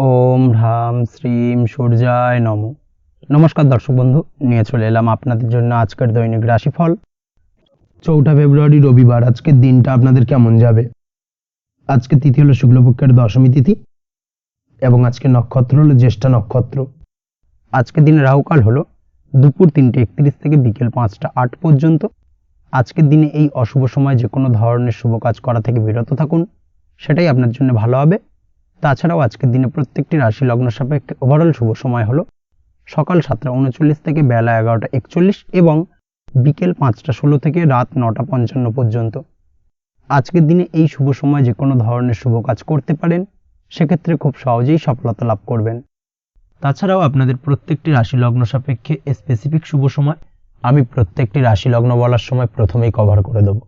ওম হ্রাম শ্রীম সূর্যায় নম। নমস্কার দর্শক বন্ধু, নিয়ে চলে এলাম আপনাদের জন্য আজকের দৈনিক রাশিফল। 4 ফেব্রুয়ারি রবিবার। আজকের দিনটা আপনাদের কেমন যাবে? আজকে তিথি হলো শুক্লপক্ষের দশমী তিথি এবং আজকে নক্ষত্র হলো জ্যেষ্ঠা নক্ষত্র। আজকের দিনে রাহুকাল হলো দুপুর 3:31 থেকে বিকেল 5টা 8 পর্যন্ত। আজকের দিনে এই অশুভ সময় যে কোনো ধরনের শুভ কাজ করা থেকে বিরত থাকুন, সেটাই আপনার জন্য ভালো হবে। তাছাড়াও আজকের দিনে প্রত্যেকটি রাশি লগ্ন সাপেক্ষে ওভারঅল শুভ সময় হলো সকাল 7টা 39 থেকে বেলা 11টা 41 এবং বিকেল 5টা 16 থেকে রাত 9টা 55 পর্যন্ত। আজকের দিনে এই শুভ সময় যে কোনো ধরনের শুভ কাজ করতে পারেন, সেক্ষেত্রে খুব সহজেই সফলতা লাভ করবেন। তাছাড়াও আপনাদের প্রত্যেকটি রাশি লগ্ন সাপেক্ষে স্পেসিফিক শুভ সময় আমি প্রত্যেকটি রাশি লগ্ন বলার সময় প্রথমেই কভার করে দেব।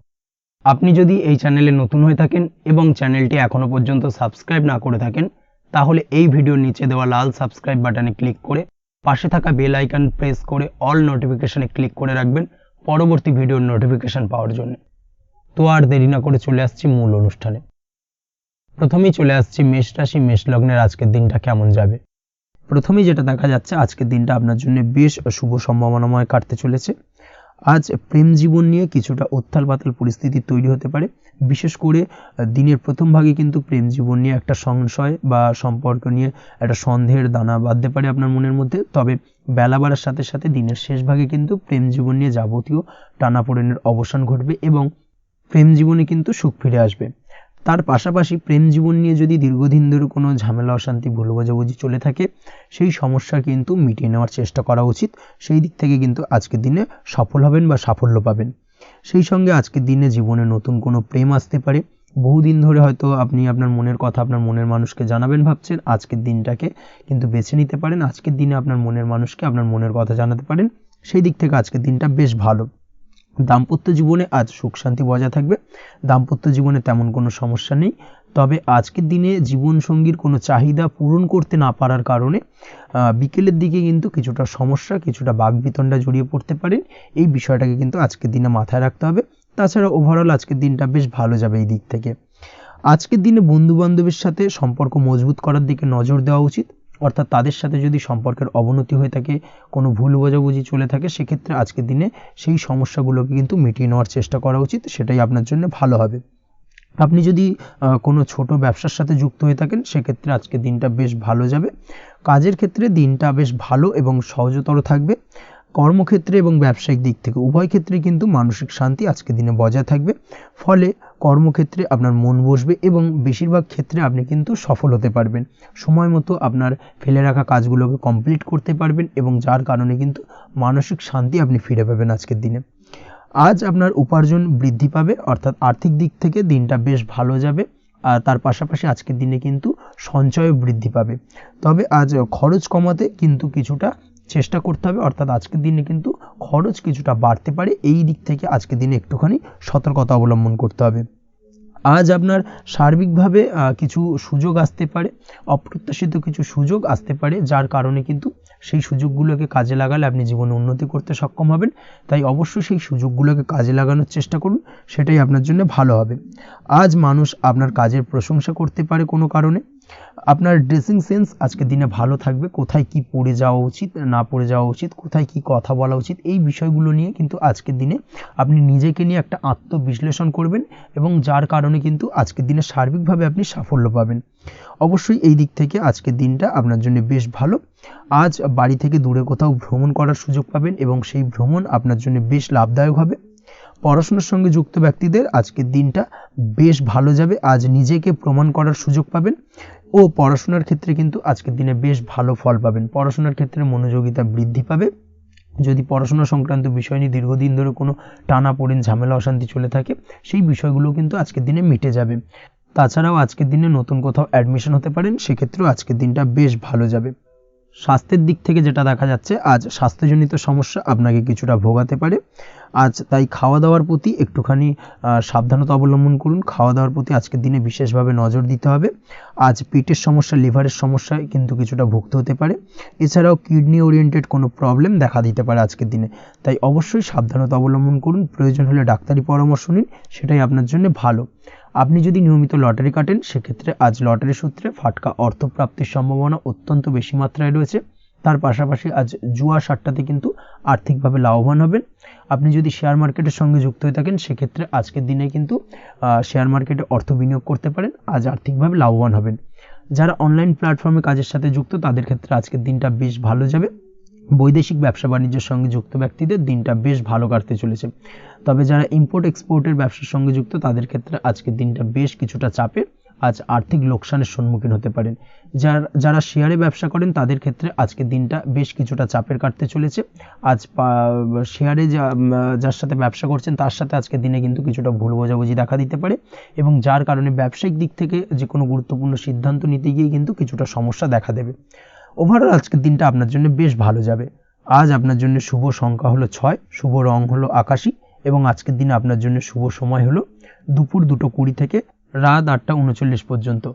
আপনি যদি এই চ্যানেলে নতুন হয়ে থাকেন এবং চ্যানেলটি এখনো পর্যন্ত সাবস্ক্রাইব না করে থাকেন, তাহলে এই ভিডিওর নিচে দেওয়া লাল সাবস্ক্রাইব বাটনে ক্লিক করে পাশে থাকা বেল আইকন প্রেস করে অল নোটিফিকেশনে ক্লিক করে রাখবেন পরবর্তী ভিডিওর নোটিফিকেশন পাওয়ার জন্য। তো আর দেরি না করে চলে আসছি মূল অনুষ্ঠানে। প্রথমেই চলে আসছি মেষ রাশি মেষ লগ্নের আজকের দিনটা কেমন যাবে। প্রথমেই যেটা দেখা যাচ্ছে, আজকের দিনটা আপনার জন্য বেশ শুভ সম্ভাবনাময় কাটতে চলেছে। আজ প্রেম জীবন নিয়ে কিছুটা উত্থাল পাতাল পরিস্থিতি তৈরি হতে পারে। বিশেষ করে দিনের প্রথম ভাগে কিন্তু প্রেম জীবন নিয়ে একটা সংশয় বা সম্পর্ক নিয়ে একটা সন্দেহের দানা বাঁধতে পারে আপনার মনের মধ্যে। তবে বেলা বাড়ার সাথে সাথে দিনের শেষ ভাগে কিন্তু প্রেম জীবন নিয়ে যাবতীয় টানাপোড়েনের অবসান ঘটবে এবং প্রেম জীবনে কিন্তু সুখ ফিরে আসবে। তার পাশাপাশি প্রেম জীবন নিয়ে যদি দীর্ঘদিন ধরে কোনো ঝামেলা অশান্তি ভুল বোঝাবুঝি চলে থাকে, সেই সমস্যা কিন্তু মিটিয়ে নেওয়ার চেষ্টা করা উচিত। সেই দিক থেকে কিন্তু আজকের দিনে সফল হবেন বা সাফল্য পাবেন। সেই সঙ্গে আজকের দিনে জীবনে নতুন কোনো প্রেম আসতে পারে। বহুদিন ধরে হয়তো আপনি আপনার মনের কথা আপনার মনের মানুষকে জানাবেন ভাবছেন, আজকের দিনটাকে কিন্তু বেছে নিতে পারেন। আজকের দিনে আপনার মনের মানুষকে আপনার মনের কথা জানাতে পারেন। সেই দিক থেকে আজকের দিনটা বেশ ভালো। দাম্পত্য জীবনে আজ সুখ শান্তি বজায় থাকবে। দাম্পত্য জীবনে তেমন কোনো সমস্যা নেই। তবে আজকের দিনে জীবনসঙ্গীর কোনো চাহিদা পূরণ করতে না পারার কারণে বিকেলের দিকে কিন্তু কিছুটা সমস্যা, কিছুটা বাকবিতণ্ডা জড়িয়ে পড়তে পারেন। এই বিষয়টাকে কিন্তু আজকের দিনে মাথায় রাখতে হবে। তাছাড়া ওভারঅল আজকের দিনটা বেশ ভালো যাবে এই দিক থেকে। আজকের দিনে বন্ধু বান্ধবের সাথে সম্পর্ক মজবুত করার দিকে নজর দেওয়া উচিত। অর্থাৎ তাদের সাথে যদি সম্পর্কের অবনতি হয়ে থাকে, কোনো ভুল বোঝাবুঝি চলে থাকে, সেক্ষেত্রে আজকের দিনে সেই সমস্যাগুলোকে কিন্তু মিটিয়ে নেওয়ার চেষ্টা করা উচিত। সেটাই আপনার জন্য ভালো হবে। আপনি যদি কোনো ছোট ব্যবসার সাথে যুক্ত হয়ে থাকেন, সেক্ষেত্রে আজকের দিনটা বেশ ভালো যাবে। কাজের ক্ষেত্রে দিনটা বেশ ভালো এবং সহজতর থাকবে। কর্মক্ষেত্রে এবং ব্যবসায়িক দিক থেকে উভয় ক্ষেত্রে কিন্তু মানসিক শান্তি আজকের দিনে বজায় থাকবে। ফলে কর্মক্ষেত্রে আপনার মন বসবে এবং বেশিরভাগ ক্ষেত্রে আপনি কিন্তু সফল হতে পারবেন। সময় মতো আপনার ফেলে রাখা কাজগুলোকে কমপ্লিট করতে পারবেন এবং যার কারণে কিন্তু মানসিক শান্তি আপনি ফিরে পাবেন আজকের দিনে। আজ আপনার উপার্জন বৃদ্ধি পাবে, অর্থাৎ আর্থিক দিক থেকে দিনটা বেশ ভালো যাবে। আর তার পাশাপাশি আজকের দিনে কিন্তু সঞ্চয় বৃদ্ধি পাবে। তবে আজ খরচ কমাতে কিন্তু কিছুটা চেষ্টা করতে হবে, অর্থাৎ আজকের দিনে কিন্তু খরচ কিছুটা বাড়তে পারে। এই দিক থেকে আজকের দিনে একটুখানি সতর্কতা অবলম্বন করতে হবে। আজ আপনার সার্বিকভাবে কিছু সুযোগ আসতে পারে, অপ্রত্যাশিত কিছু সুযোগ আসতে পারে, যার কারণে কিন্তু সেই সুযোগগুলোকে কাজে লাগালে আপনি জীবনে উন্নতি করতে সক্ষম হবেন। তাই অবশ্যই সেই সুযোগগুলোকে কাজে লাগানোর চেষ্টা করুন, সেটাই আপনার জন্য ভালো হবে। আজ মানুষ আপনার কাজের প্রশংসা করতে পারে কোনো কারণে। আপনার ড্রেসিং সেন্স আজকের দিনে ভালো থাকবে। কোথায় কি পরে যাওয়া উচিত, না পরে যাওয়া উচিত, কোথায় কি কথা বলা উচিত, এই বিষয়গুলো নিয়ে কিন্তু আজকের দিনে আপনি নিজেকে নিয়ে একটা আত্মবিশ্লেষণ করবেন এবং যার কারণে কিন্তু আজকের দিনে সার্বিকভাবে আপনি সাফল্য পাবেন। অবশ্যই এই দিক থেকে আজকের দিনটা আপনার জন্য বেশ ভালো। আজ বাড়ি থেকে দূরে কোথাও ভ্রমণ করার সুযোগ পাবেন এবং সেই ভ্রমণ আপনার জন্য বেশ লাভদায়ক হবে। পড়াশোনার সঙ্গে যুক্ত ব্যক্তিদের আজকের দিনটা বেশ ভালো যাবে। আজ নিজেকে প্রমাণ করার সুযোগ পাবেন ও পড়াশোনার ক্ষেত্রে কিন্তু আজকের দিনে বেশ ভালো ফল পাবেন। পড়াশোনার ক্ষেত্রে মনোযোগিতা বৃদ্ধি পাবে। যদি পড়াশোনা সংক্রান্ত বিষয় নিয়ে দীর্ঘদিন ধরে কোনো টানাপোড়েন ঝামেলা অশান্তি চলে থাকে, সেই বিষয়গুলো কিন্তু আজকের দিনে মিটে যাবে। তাছাড়াও আজকের দিনে নতুন কোথাও অ্যাডমিশন হতে পারেন, সেক্ষেত্রেও আজকের দিনটা বেশ ভালো যাবে। স্বাস্থ্যের দিক থেকে যেটা দেখা যাচ্ছে, আজ স্বাস্থ্যজনিত সমস্যা আপনাকে কিছুটা ভোগাতে পারে। আজ তাই খাওয়া দাওয়ার প্রতি একটুখানি সাবধানতা অবলম্বন করুন। খাওয়া দাওয়ার প্রতি আজকের দিনে বিশেষভাবে নজর দিতে হবে। আজ পেটের সমস্যা, লিভারের সমস্যায় কিন্তু কিছুটা ভুগতে হতে পারে। এছাড়াও কিডনি ওরিয়েন্টেড কোনো প্রবলেম দেখা দিতে পারে আজকের দিনে, তাই অবশ্যই সাবধানতা অবলম্বন করুন। প্রয়োজন হলে ডাক্তারি পরামর্শ নিন, সেটাই আপনার জন্য ভালো। আপনি যদি নিয়মিত লটারি কাটেন, সেক্ষেত্রে আজ লটারি সূত্রে ফাটকা অর্থপ্রাপ্তির সম্ভাবনা অত্যন্ত বেশি মাত্রায় রয়েছে। তার পাশাপাশি আজ জুয়া সাট্টাতে কিন্তু আর্থিকভাবে লাভবান হবেন। আপনি যদি শেয়ার মার্কেটের সঙ্গে যুক্ত হয়ে থাকেন, সেক্ষেত্রে আজকের দিনে কিন্তু শেয়ার মার্কেটে অর্থ বিনিয়োগ করতে পারেন, আজ আর্থিকভাবে লাভবান হবেন। যারা অনলাইন প্ল্যাটফর্মে কাজের সাথে যুক্ত, তাদের ক্ষেত্রে আজকের দিনটা বেশ ভালো যাবে। বৈদেশিক ব্যবসা বাণিজ্যের সঙ্গে যুক্ত ব্যক্তিদের দিনটা বেশ ভালো কাটতে চলেছে। তবে যারা ইম্পোর্ট এক্সপোর্টের ব্যবসার সঙ্গে যুক্ত, তাদের ক্ষেত্রে আজকের দিনটা বেশ কিছুটা চাপের। আজ আর্থিক লোকসানের সম্মুখীন হতে পারেন। যারা শেয়ারে ব্যবসা করেন, তাদের ক্ষেত্রে আজকের দিনটা বেশ কিছুটা চাপের কাটতে চলেছে। আজ শেয়ারে যার সাথে ব্যবসা করছেন, তার সাথে আজকের দিনে কিন্তু কিছুটা ভুল বোঝাবুঝি দেখা দিতে পারে, এবং যার কারণে ব্যবসায়িক দিক থেকে যে কোনো গুরুত্বপূর্ণ সিদ্ধান্ত নিতে গিয়ে কিন্তু কিছুটা সমস্যা দেখা দেবে। ওভারঅল আজকের দিনটা আপনার জন্য বেশ ভালো যাবে। আজ আপনার জন্য শুভ সংখ্যা হলো 6, শুভ রং হলো আকাশী, এবং আজকের দিনে আপনার জন্য শুভ সময় হলো দুপুর 2:20 থেকে রাত 8:39 পর্যন্ত।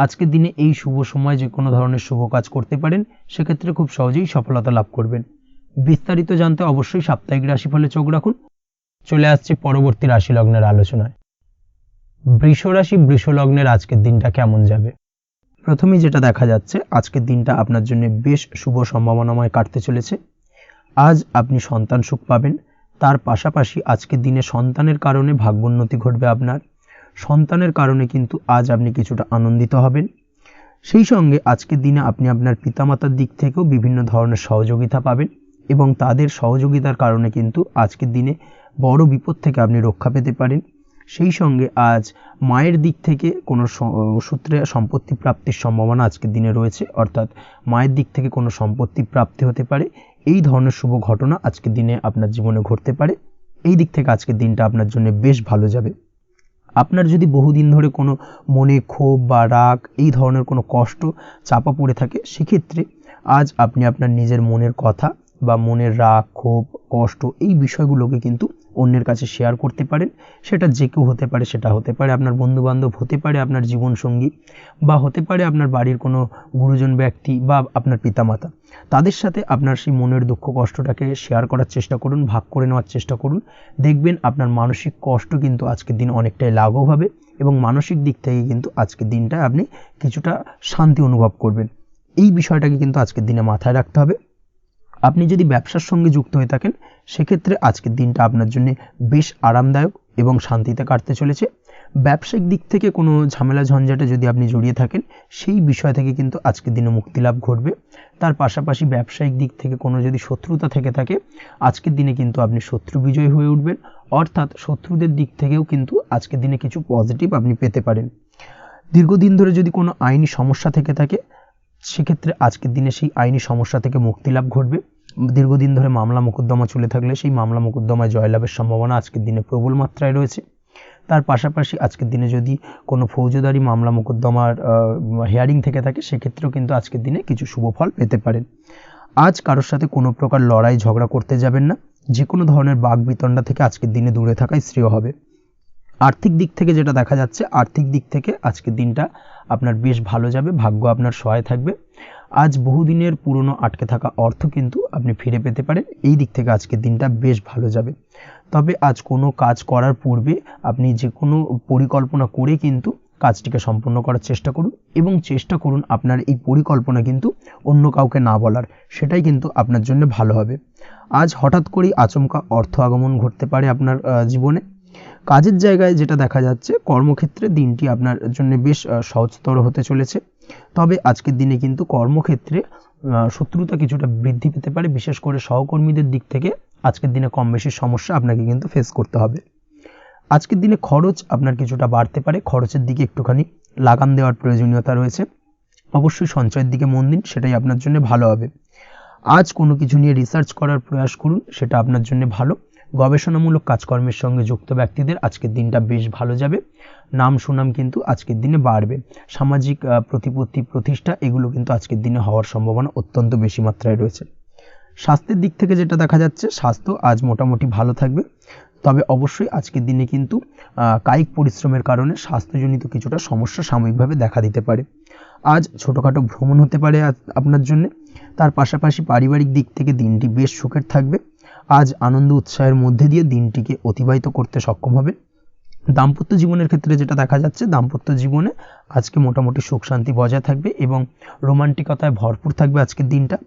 আজকের দিনে এই শুভ সময় যে কোনো ধরনের শুভ কাজ করতে পারেন, সেক্ষেত্রে খুব সহজেই সফলতা লাভ করবেন। বিস্তারিত জানতে অবশ্যই সাপ্তাহিক রাশিফলে চোখ রাখুন। চলে আসছে পরবর্তী রাশি লগ্নের আলোচনায়। বৃষ রাশি, বৃষ লগ্নের আজকের দিনটা কেমন যাবে? প্রথমেই যেটা দেখা যাচ্ছে, আজকের দিনটা আপনার জন্য বেশ শুভ সম্ভাবনাময় কাটতে চলেছে। আজ আপনি সন্তান সুখ পাবেন। তার পাশাপাশি আজকের দিনে সন্তানের কারণে ভাগ্যোন্নতি ঘটবে আপনার। সন্তানের কারণে কিন্তু আজ আপনি কিছুটা আনন্দিত হবেন। সেই সঙ্গে আজকের দিনে আপনি আপনার পিতামাতার দিক থেকেও বিভিন্ন ধরনের সহযোগিতা পাবেন, এবং তাদের সহযোগিতার কারণে কিন্তু আজকের দিনে বড় বিপদ থেকে আপনি রক্ষা পেতে পারেন। সেই সঙ্গে আজ মায়ের দিক থেকে কোনো সূত্রে সম্পত্তি প্রাপ্তির সম্ভাবনা আজকের দিনে রয়েছে, অর্থাৎ মায়ের দিক থেকে কোনো সম্পত্তি প্রাপ্তি হতে পারে। এই ধরনের শুভ ঘটনা আজকের দিনে আপনার জীবনে ঘটতে পারে। এই দিক থেকে আজকের দিনটা আপনার জন্য বেশ ভালো যাবে। আপনার যদি বহুদিন ধরে কোনো মনে ক্ষোভ বা রাগ, এই ধরনের কোনো কষ্ট চাপা পড়ে থাকে, সেক্ষেত্রে আজ আপনি আপনার নিজের মনের কথা বা মনের রাগ, ক্ষোভ, কষ্ট, এই বিষয়গুলোকে কিন্তু অন্যের কাছে শেয়ার করতে পারেন। সেটা যে কেউ হতে পারে, সেটা হতে পারে আপনার বন্ধুবান্ধব, হতে পারে আপনার জীবনসঙ্গী, বা হতে পারে আপনার বাড়ির কোনো গুরুজন ব্যক্তি বা আপনার পিতামাতা। তাদের সাথে আপনার সেই মনের দুঃখ কষ্টটাকে শেয়ার করার চেষ্টা করুন, ভাগ করে নেওয়ার চেষ্টা করুন। দেখবেন আপনার মানসিক কষ্ট কিন্তু আজকের দিন অনেকটাই লাঘব হবে, এবং মানসিক দিক থেকে কিন্তু আজকের দিনটা আপনি কিছুটা শান্তি অনুভব করবেন। এই বিষয়টাকে কিন্তু আজকের দিনে মাথায় রাখতে হবে। আপনি যদি ব্যবসার সঙ্গে যুক্ত হয়ে থাকেন, সেক্ষেত্রে আজকের দিনটা আপনার জন্য বেশ আরামদায়ক এবং শান্তিতে কাটতে চলেছে। ব্যবসায়িক দিক থেকে কোনো ঝামেলা ঝঞ্ঝাটে যদি আপনি জড়িয়ে থাকেন, সেই বিষয় থেকে কিন্তু আজকের দিনে মুক্তি লাভ ঘটবে। তার পাশাপাশি ব্যবসায়িক দিক থেকে কোনো যদি শত্রুতা থেকে থাকে, আজকের দিনে কিন্তু আপনি শত্রু বিজয় হয়ে উঠবেন, অর্থাৎ শত্রুদের দিক থেকেও কিন্তু আজকের দিনে কিছু পজিটিভ আপনি পেতে পারেন। দীর্ঘদিন ধরে যদি কোনো আইনি সমস্যা থেকে থাকে, সেক্ষেত্রে আজকের দিনে সেই আইনি সমস্যা থেকে মুক্তি লাভ ঘটবে। দীর্ঘদিন ধরে মামলা মোকদ্দমা চলে থাকলে, সেই মামলা মোকদ্দমায় জয়লাভের সম্ভাবনা আজকের দিনে প্রবল মাত্রায় রয়েছে। তার পাশাপাশি আজকের দিনে যদি কোনো ফৌজদারি মামলা মোকদ্দমার হিয়ারিং থেকে থাকে, সেক্ষেত্রেও কিন্তু আজকের দিনে কিছু শুভ ফল পেতে পারেন। আজ কারোর সাথে কোনো প্রকার লড়াই ঝগড়া করতে যাবেন না। যে কোনো ধরনের বাক বিতণ্ডা থেকে আজকের দিনে দূরে থাকাই শ্রেয় হবে। আর্থিক দিক থেকে যেটা দেখা যাচ্ছে, আর্থিক দিক থেকে আজকের দিনটা আপনার বেশ ভালো যাবে, ভাগ্য আপনার সহায় থাকবে। আজ বহুদিনের পুরনো আটকে থাকা অর্থ কিন্তু আপনি ফিরে পেতে পারেন। এই দিক থেকে আজকের দিনটা বেশ ভালো যাবে। তবে আজ কোনো কাজ করার পূর্বে আপনি যে কোনো পরিকল্পনা করে কিন্তু কাজটিকে সম্পন্ন করার চেষ্টা করুন, এবং চেষ্টা করুন আপনার এই পরিকল্পনা কিন্তু অন্য কাউকে না বলার, সেটাই কিন্তু আপনার জন্য ভালো হবে। আজ হঠাৎ করেই আচমকা অর্থ আগমন ঘটতে পারে আপনার জীবনে। কাজের জায়গায় যেটা দেখা যাচ্ছে, কর্মক্ষেত্রে দিনটি আপনার জন্য বেশ সহজতর হতে চলেছে। তবে আজকের দিনে কিন্তু কর্মক্ষেত্রে শত্রুতা কিছুটা বৃদ্ধি পেতে পারে, বিশেষ করে সহকর্মীদের দিক থেকে আজকের দিনে কম বেশি সমস্যা আপনাকে কিন্তু ফেস করতে হবে। আজকের দিনে খরচ আপনার কিছুটা বাড়তে পারে, খরচের দিকে একটুখানি লাগাম দেওয়ার প্রয়োজনীয়তা রয়েছে। অবশ্যই সঞ্চয়ের দিকে মন দিন, সেটাই আপনার জন্য ভালো হবে। আজ কোনো কিছু নিয়ে রিসার্চ করার প্রয়াস করুন, সেটা আপনার জন্য ভালো। গবেষণামূলক কাজকর্মের সঙ্গে যুক্ত ব্যক্তিদের আজকের দিনটা বেশ ভালো যাবে। নাম সুনাম কিন্তু আজকের দিনে বাড়বে। সামাজিক প্রতিপত্তি, প্রতিষ্ঠা, এগুলো কিন্তু আজকের দিনে হওয়ার সম্ভাবনা অত্যন্ত বেশি মাত্রায় রয়েছে। স্বাস্থ্যের দিক থেকে যেটা দেখা যাচ্ছে, স্বাস্থ্য আজ মোটামুটি ভালো থাকবে। তবে অবশ্যই আজকের দিনে কিন্তু কায়িক পরিশ্রমের কারণে স্বাস্থ্যজনিত কিছুটা সমস্যা সাময়িকভাবে দেখা দিতে পারে। আজ ছোটোখাটো ভ্রমণ হতে পারে আপনার জন্য। তার পাশাপাশি পারিবারিক দিক থেকে দিনটি বেশ সুখের থাকবে। আজ আনন্দ উৎসাহের মধ্যে দিয়ে দিনটিকে অতিবাহিত করতে সক্ষম হবে। দাম্পত্য জীবনের ক্ষেত্রে যেটা দেখা যাচ্ছে, দাম্পত্য জীবনে আজকে মোটামুটি সুখ শান্তি বজায় থাকবে এবং রোমান্টিকতায় ভরপুর থাকবে আজকের দিনটা।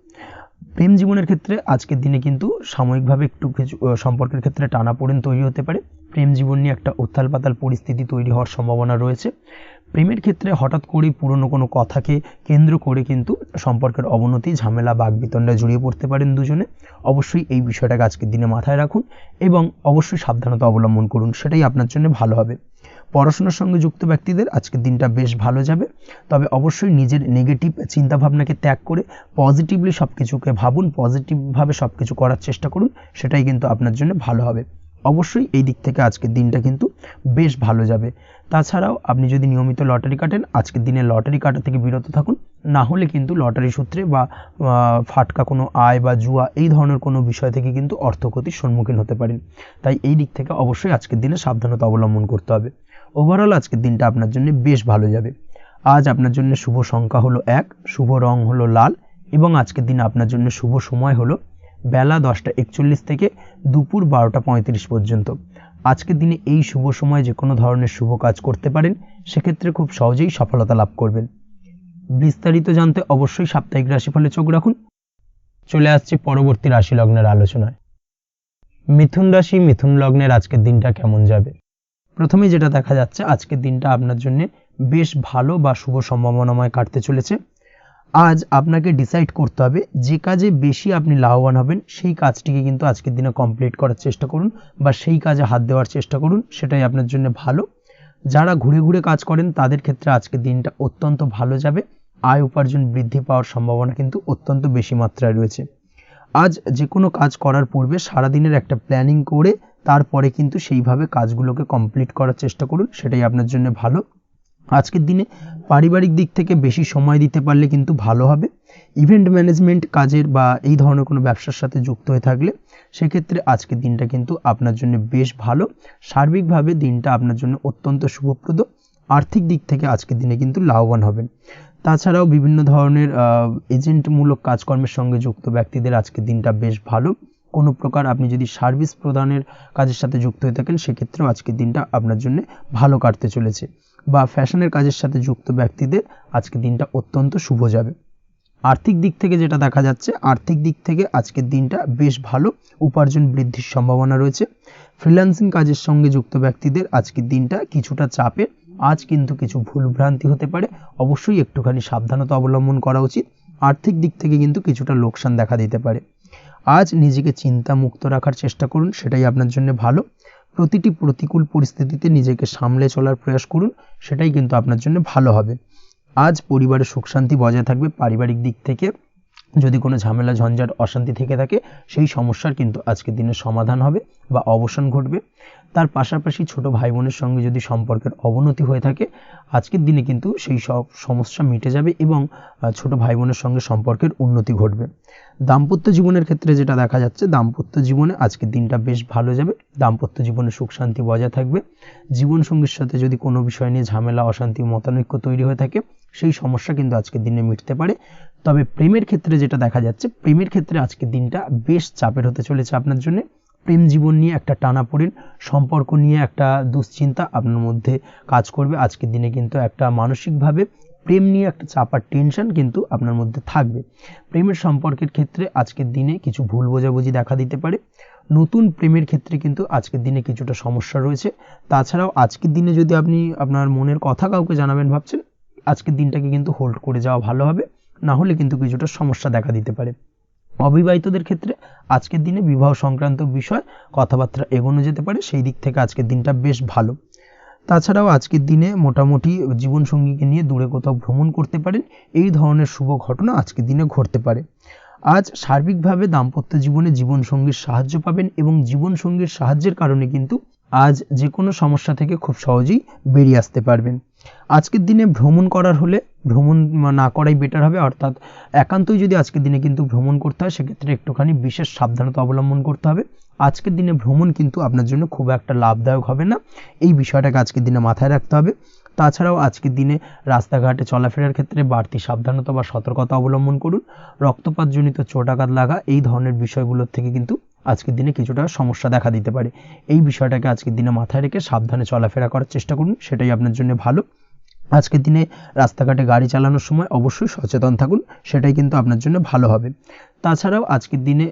প্রেম জীবনের ক্ষেত্রে আজকের দিনে কিন্তু সাময়িকভাবে একটু কিছু সম্পর্কের ক্ষেত্রে টানাপোড়েন তৈরি হতে পারে। প্রেম জীবন নিয়ে একটা উত্থাল পাতাল পরিস্থিতি তৈরি হওয়ার সম্ভাবনা রয়েছে। প্রেমের ক্ষেত্রে হঠাৎ করেই পুরনো কোনো কথাকে কেন্দ্র করে কিন্তু সম্পর্কের অবনতি, ঝামেলা, বাগবিতণ্ডায় জড়িয়ে পড়তে পারেন দুজনে। অবশ্যই এই বিষয়টাকে আজকের দিনে মাথায় রাখুন এবং অবশ্যই সাবধানতা অবলম্বন করুন, সেটাই আপনার জন্য ভালো হবে। পড়াশোনার সঙ্গে যুক্ত ব্যক্তিদের আজকের দিনটা বেশ ভালো যাবে। তবে অবশ্যই নিজের নেগেটিভ চিন্তাভাবনাকে ত্যাগ করে পজিটিভলি সব কিছুকে ভাবুন, পজিটিভভাবে সব কিছু করার চেষ্টা করুন, সেটাই কিন্তু আপনার জন্য ভালো হবে। অবশ্যই এই দিক থেকে আজকের দিনটা কিন্তু বেশ ভালো যাবে। তাছাড়াও আপনি যদি নিয়মিত লটারি কাটেন, আজকের দিনে লটারি কাটা থেকে বিরত থাকুন। না হলে কিন্তু লটারি সূত্রে বা ফাটকা কোনো আয় বা জুয়া এই ধরনের কোনো বিষয় থেকে কিন্তু অর্থক্ষতির সম্মুখীন হতে পারেন। তাই এই দিক থেকে অবশ্যই আজকের দিনে সাবধানতা অবলম্বন করতে হবে। ওভারঅল আজকের দিনটা আপনার জন্য বেশ ভালো যাবে। আজ আপনার জন্য শুভ সংখ্যা হলো 1, শুভ রং হলো লাল এবং আজকের দিনে আপনার জন্য শুভ সময় হলো বেলা 10:41 থেকে দুপুর 12:35 পর্যন্ত। আজকের দিনে এই শুভ সময় যে কোনো ধরনের শুভ কাজ করতে পারেন, সেক্ষেত্রে খুব সহজেই সফলতা লাভ করবেন। বিস্তারিত জানতে অবশ্যই সাপ্তাহিক রাশিফলে চোখ রাখুন। চলে আসছে পরবর্তী রাশি লগ্নের আলোচনায়। মিথুন রাশি, মিথুন লগ্নের আজকের দিনটা কেমন যাবে? প্রথমে যেটা দেখা যাচ্ছে, আজকের দিনটা আপনার জন্য বেশ ভালো বা শুভ সম্ভাবনাময় কাটতে চলেছে। আজ আপনাকে ডিসাইড করতে হবে যে কাজে বেশি আপনি লাভবান হবেন সেই কাজটিকে কিন্তু আজকের দিনে কমপ্লিট করার চেষ্টা করুন বা সেই কাজে হাত দেওয়ার চেষ্টা করুন, সেটাই আপনার জন্য ভালো। যারা ঘুরে ঘুরে কাজ করেন তাদের ক্ষেত্রে আজকের দিনটা অত্যন্ত ভালো যাবে। আয় উপার্জন বৃদ্ধি পাওয়ার সম্ভাবনা কিন্তু অত্যন্ত বেশি মাত্রায় রয়েছে। আজ যে কোনো কাজ করার পূর্বে সারাদিনের একটা প্ল্যানিং করে তারপরে কিন্তু সেইভাবে কাজগুলোকে কমপ্লিট করার চেষ্টা করুন, সেটাই আপনার জন্য ভালো। আজকের দিনে পারিবারিক দিক থেকে বেশি সময় দিতে পারলে কিন্তু ভালো হবে। ইভেন্ট ম্যানেজমেন্ট কাজের বা এই ধরনের কোনো ব্যবসার সাথে যুক্ত হয়ে থাকলে সেক্ষেত্রে আজকের দিনটা কিন্তু আপনার জন্য বেশ ভালো। সার্বিকভাবে দিনটা আপনার জন্য অত্যন্ত শুভপ্রদ। আর্থিক দিক থেকে আজকের দিনে কিন্তু লাভবান হবেন। তাছাড়াও বিভিন্ন ধরনের এজেন্টমূলক কাজকর্মের সঙ্গে যুক্ত ব্যক্তিদের আজকের দিনটা বেশ ভালো। কোনো প্রকার আপনি যদি সার্ভিস প্রদানের কাজের সাথে যুক্ত হয়ে থাকেন, সেক্ষেত্রেও আজকের দিনটা আপনার জন্য ভালো কাটতে চলেছে। বা ফ্যাশনের কাজের সাথে যুক্ত ব্যক্তিদের আজকের দিনটা অত্যন্ত শুভ যাবে। আর্থিক দিক থেকে যেটা দেখা যাচ্ছে, আর্থিক দিক থেকে আজকের দিনটা বেশ ভালো, উপার্জন বৃদ্ধির সম্ভাবনা রয়েছে। ফ্রিল্যান্সিং কাজের সঙ্গে যুক্ত ব্যক্তিদের আজকের দিনটা কিছুটা চাপের। আজ কিন্তু কিছু ভুলভ্রান্তি হতে পারে, অবশ্যই একটুখানি সাবধানতা অবলম্বন করা উচিত। আর্থিক দিক থেকে কিন্তু কিছুটা লোকসান দেখা দিতে পারে। আজ নিজেকে চিন্তা মুক্ত রাখার চেষ্টা করুন, সেটাই আপনার জন্য ভালো। প্রতিটি প্রতিকূল পরিস্থিতিতে নিজেকে সামলে চলার প্রয়াস করুন, সেটাই কিন্তু আপনার জন্য ভালো হবে। আজ পরিবারের সুখ শান্তি বজায় থাকবে। পারিবারিক দিক থেকে যদি কোনো ঝামেলা ঝঞ্ঝাট অশান্তি থেকে থাকে, সেই সমস্যার কিন্তু আজকের দিনে সমাধান হবে বা অবসান ঘটবে। তার পাশাপাশি ছোট ভাই বোনের সঙ্গে যদি সম্পর্কের অবনতি হয়ে থাকে, আজকের দিনে কিন্তু সেই সব সমস্যা মিটে যাবে এবং ছোট ভাই বোনের সঙ্গে সম্পর্কের উন্নতি ঘটবে। দাম্পত্য জীবনের ক্ষেত্রে যেটা দেখা যাচ্ছে, দাম্পত্য জীবনে আজকের দিনটা বেশ ভালো যাবে। দাম্পত্য জীবনে সুখ শান্তি বজায় থাকবে। জীবনসঙ্গীর সাথে যদি কোনো বিষয় নিয়ে ঝামেলা, অশান্তি, মতানৈক্য তৈরি হয়ে থাকে, সেই সমস্যা কিন্তু আজকের দিনে মিটতে পারে। তবে প্রেমের ক্ষেত্রে যেটা দেখা যাচ্ছে, প্রেমের ক্ষেত্রে আজকের দিনটা বেশ চাপের হতে চলেছে আপনার জন্য। প্রেম জীবন নিয়ে একটা টানাপোড়েন, সম্পর্ক নিয়ে একটা দুশ্চিন্তা আপনার মধ্যে কাজ করবে। আজকের দিনে কিন্তু একটা মানসিকভাবে প্রেম নিয়ে একটা চাপার টেনশন কিন্তু আপনার মধ্যে থাকবে। প্রেমের সম্পর্কের ক্ষেত্রে আজকের দিনে কিছু ভুল বোঝাবুঝি দেখা দিতে পারে। নতুন প্রেমের ক্ষেত্রে কিন্তু আজকের দিনে কিছুটা সমস্যা রয়েছে। তাছাড়াও আজকের দিনে যদি আপনি আপনার মনের কথা কাউকে জানাবেন ভাবছেন, আজকের দিনটাকে কিন্তু হোল্ড করে যাওয়া ভালো হবে, না হলে কিন্তু কিছুটা সমস্যা দেখা দিতে পারে। অবিবাহিতদের ক্ষেত্রে আজকের দিনে বিবাহ সংক্রান্ত বিষয় কথাবার্তা এগোনো যেতে পারে, সেই দিক থেকে আজকের দিনটা বেশ ভালো। তাছাড়াও আজকের দিনে মোটামুটি জীবনসঙ্গীকে নিয়ে দূরে কোথাও ভ্রমণ করতে পারেন, এই ধরনের শুভ ঘটনা আজকের দিনে ঘটতে পারে। আজ সার্বিকভাবে দাম্পত্য জীবনে জীবনসঙ্গীর সাহায্য পাবেন এবং জীবনসঙ্গীর সাহায্যের কারণে কিন্তু আজ যে কোনো সমস্যা থেকে খুব সহজেই বেরিয়ে আসতে পারবেন। আজকের দিনে ভ্রমণ করার হলে ভ্রমণ না করাই বেটার হবে, অর্থাৎ একান্তই যদি আজকের দিনে কিন্তু ভ্রমণ করতে হয় সেক্ষেত্রে একটুখানি বিশেষ সাবধানতা অবলম্বন করতে হবে। আজকের দিনে ভ্রমণ কিন্তু আপনার জন্য খুব একটা লাভদায়ক হবে না, এই বিষয়টাকে আজকের দিনে মাথায় রাখতে হবে। তাছাড়াও আজকের দিনে রাস্তাঘাটে চলাফেরার ক্ষেত্রে বাড়তি সাবধানতা বা সতর্কতা অবলম্বন করুন। রক্তপাতজনিত চোটাঘাত লাগা এই ধরনের বিষয়গুলোর থেকে কিন্তু আজকের দিনে কিছুটা সমস্যা দেখা দিতে পারে। এই বিষয়টাকে আজকের দিনে মাথায় রেখে সাবধানে চলাফেরা করার চেষ্টা করুন, সেটাই আপনার জন্য ভালো। আজকের দিনে রাস্তাঘাটে গাড়ি চালানোর সময় অবশ্যই সচেতন থাকুন, সেটাই কিন্তু আপনার জন্য ভালো হবে। তাছাড়াও আজকের দিনে